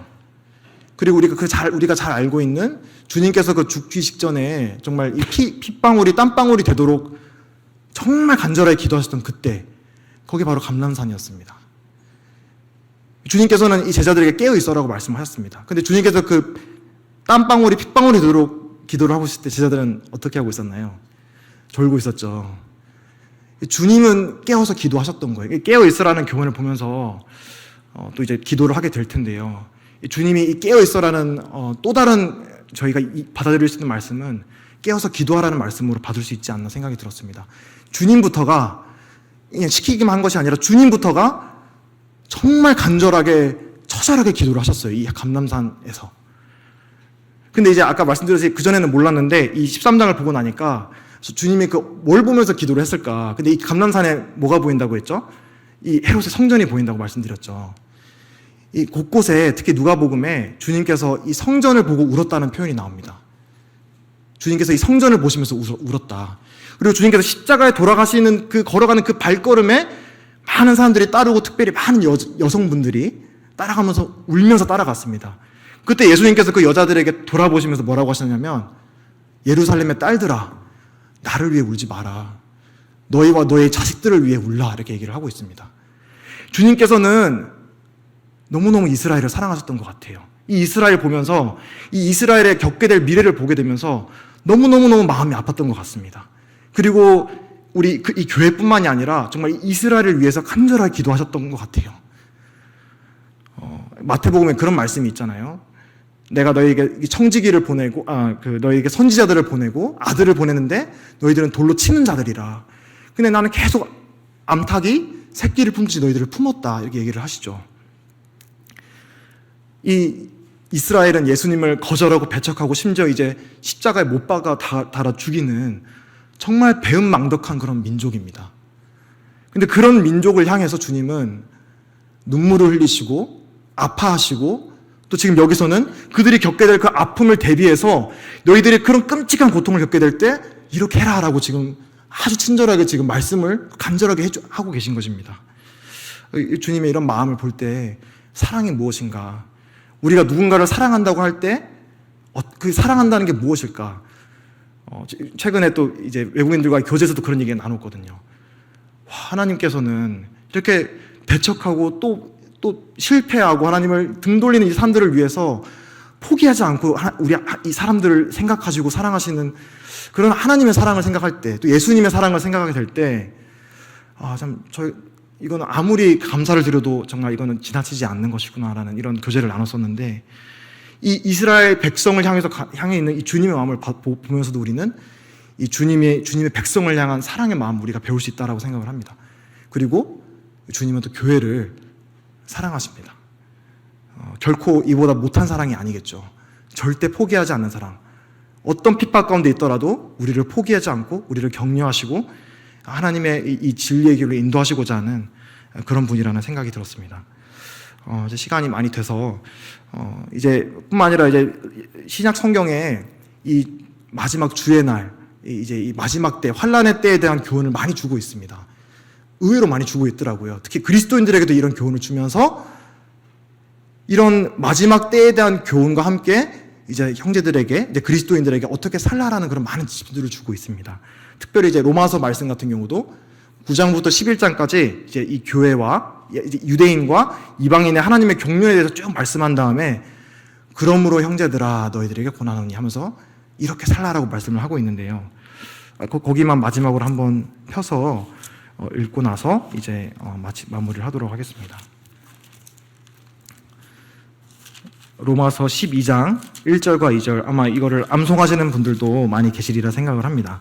그리고 우리가 잘 알고 있는 주님께서 그 죽기 직전에 정말 이 핏방울이 땀방울이 되도록 정말 간절하게 기도하셨던 그때, 거기 바로 감람산이었습니다. 주님께서는 이 제자들에게 깨어 있어라고 말씀하셨습니다. 근데 주님께서 그 땀방울이 핏방울이 되도록 기도를 하고 있을 때 제자들은 어떻게 하고 있었나요? 졸고 있었죠. 주님은 깨어서 기도하셨던 거예요. 깨어 있으라는 교훈을 보면서 또 이제 기도를 하게 될 텐데요. 주님이 이 깨어 있어라는 또 다른 저희가 받아들일 수 있는 말씀은 깨어서 기도하라는 말씀으로 받을 수 있지 않나 생각이 들었습니다. 주님부터가 그냥 시키기만 한 것이 아니라 주님부터가 정말 간절하게 처절하게 기도를 하셨어요. 이 감람산에서. 근데 이제 아까 말씀드렸듯이 그전에는 몰랐는데 이 13장을 보고 나니까 주님이 뭘 보면서 기도를 했을까? 근데 이 감람산에 뭐가 보인다고 했죠? 이 헤롯의 성전이 보인다고 말씀드렸죠. 이 곳곳에 특히 누가복음에 주님께서 이 성전을 보고 울었다는 표현이 나옵니다. 주님께서 이 성전을 보시면서 울었다. 그리고 주님께서 십자가에 돌아가시는 걸어가는 그 발걸음에 많은 사람들이 따르고 특별히 많은 여성분들이 따라가면서 울면서 따라갔습니다. 그때 예수님께서 그 여자들에게 돌아보시면서 뭐라고 하셨냐면, 예루살렘의 딸들아, 나를 위해 울지 마라. 너희와 너의 자식들을 위해 울라. 이렇게 얘기를 하고 있습니다. 주님께서는 너무너무 이스라엘을 사랑하셨던 것 같아요. 이 이스라엘 보면서, 이 이스라엘에 겪게 될 미래를 보게 되면서 너무너무너무 마음이 아팠던 것 같습니다. 그리고 이 교회뿐만이 아니라 정말 이스라엘을 위해서 간절하게 기도하셨던 것 같아요. 마태복음에 그런 말씀이 있잖아요. 내가 너희에게 청지기를 보내고, 너희에게 선지자들을 보내고 아들을 보내는데 너희들은 돌로 치는 자들이라. 근데 나는 계속 암탉이 새끼를 품듯이 너희들을 품었다. 이렇게 얘기를 하시죠. 이 이스라엘은 예수님을 거절하고 배척하고 심지어 이제 십자가에 못 박아 달아 죽이는 정말 배은망덕한 그런 민족입니다. 근데 그런 민족을 향해서 주님은 눈물을 흘리시고 아파하시고, 또 지금 여기서는 그들이 겪게 될 그 아픔을 대비해서 너희들이 그런 끔찍한 고통을 겪게 될 때 이렇게 해라라고 지금 아주 친절하게 지금 말씀을 간절하게 하고 계신 것입니다. 주님의 이런 마음을 볼 때 사랑이 무엇인가? 우리가 누군가를 사랑한다고 할 때 그 사랑한다는 게 무엇일까? 최근에 또 이제 외국인들과 교제에서도 그런 얘기가 나눴거든요. 하나님께서는 이렇게 배척하고 또 실패하고 하나님을 등 돌리는 이 사람들을 위해서 포기하지 않고 우리 이 사람들을 생각하시고 사랑하시는 그런 하나님의 사랑을 생각할 때, 또 예수님의 사랑을 생각하게 될 때, 이거는 아무리 감사를 드려도 정말 이거는 지나치지 않는 것이구나라는 이런 교제를 나눴었는데, 이 이스라엘 백성을 향해 있는 이 주님의 마음을 보면서도 우리는 이 주님의 백성을 향한 사랑의 마음 우리가 배울 수 있다라고 생각을 합니다. 그리고 주님은 또 교회를 사랑하십니다. 결코 이보다 못한 사랑이 아니겠죠. 절대 포기하지 않는 사랑. 어떤 핍박 가운데 있더라도 우리를 포기하지 않고 우리를 격려하시고 하나님의 이 진리의 길로 인도하시고자 하는 그런 분이라는 생각이 들었습니다. 이제 시간이 많이 돼서 이제 뿐만 아니라 이제 신약 성경에 이 마지막 주의 날, 이제 이 마지막 때 환란의 때에 대한 교훈을 많이 주고 있습니다. 의외로 많이 주고 있더라고요. 특히 그리스도인들에게도 이런 교훈을 주면서 이런 마지막 때에 대한 교훈과 함께 이제 형제들에게, 이제 그리스도인들에게 어떻게 살라라는 그런 많은 지침들을 주고 있습니다. 특별히 이제 로마서 말씀 같은 경우도 9장부터 11장까지 이제 이 교회와 이제 유대인과 이방인의 하나님의 경륜에 대해서 쭉 말씀한 다음에, 그러므로 형제들아 너희들에게 고난하노니 하면서 이렇게 살라라고 말씀을 하고 있는데요. 거기만 마지막으로 한번 펴서 읽고 나서 이제 마무리를 하도록 하겠습니다. 로마서 12장 1절과 2절, 아마 이거를 암송하시는 분들도 많이 계시리라 생각을 합니다.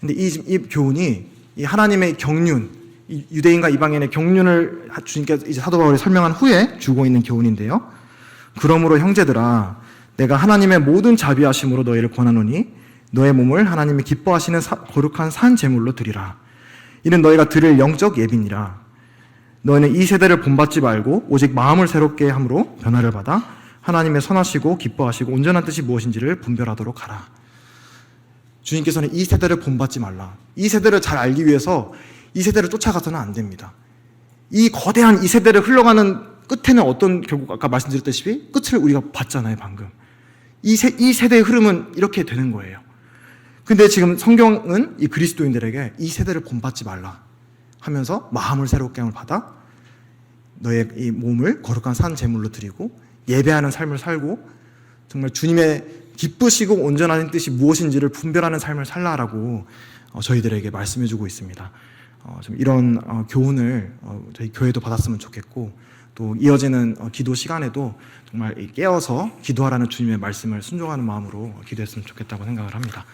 근데 이 교훈이 이 하나님의 경륜, 이 유대인과 이방인의 경륜을 주님께서 이제 사도 바울이 설명한 후에 주고 있는 교훈인데요. 그러므로 형제들아 내가 하나님의 모든 자비하심으로 너희를 권하노니 너의 몸을 하나님이 기뻐하시는 거룩한 산 제물로 드리라. 이는 너희가 드릴 영적 예비니라. 너희는 이 세대를 본받지 말고 오직 마음을 새롭게 함으로 변화를 받아 하나님의 선하시고 기뻐하시고 온전한 뜻이 무엇인지를 분별하도록 하라. 주님께서는 이 세대를 본받지 말라. 이 세대를 잘 알기 위해서 이 세대를 쫓아가서는 안 됩니다. 이 거대한 이 세대를 흘러가는 끝에는 어떤 결국 아까 말씀드렸다시피 끝을 우리가 봤잖아요, 방금. 이 세대의 흐름은 이렇게 되는 거예요. 근데 지금 성경은 이 그리스도인들에게 이 세대를 본받지 말라 하면서 마음을 새롭게 함을 받아 너의 이 몸을 거룩한 산 제물로 드리고 예배하는 삶을 살고 정말 주님의 기쁘시고 온전한 뜻이 무엇인지를 분별하는 삶을 살라라고 저희들에게 말씀해주고 있습니다. 좀 이런 교훈을 저희 교회도 받았으면 좋겠고, 또 이어지는 기도 시간에도 정말 깨어서 기도하라는 주님의 말씀을 순종하는 마음으로 기도했으면 좋겠다고 생각을 합니다.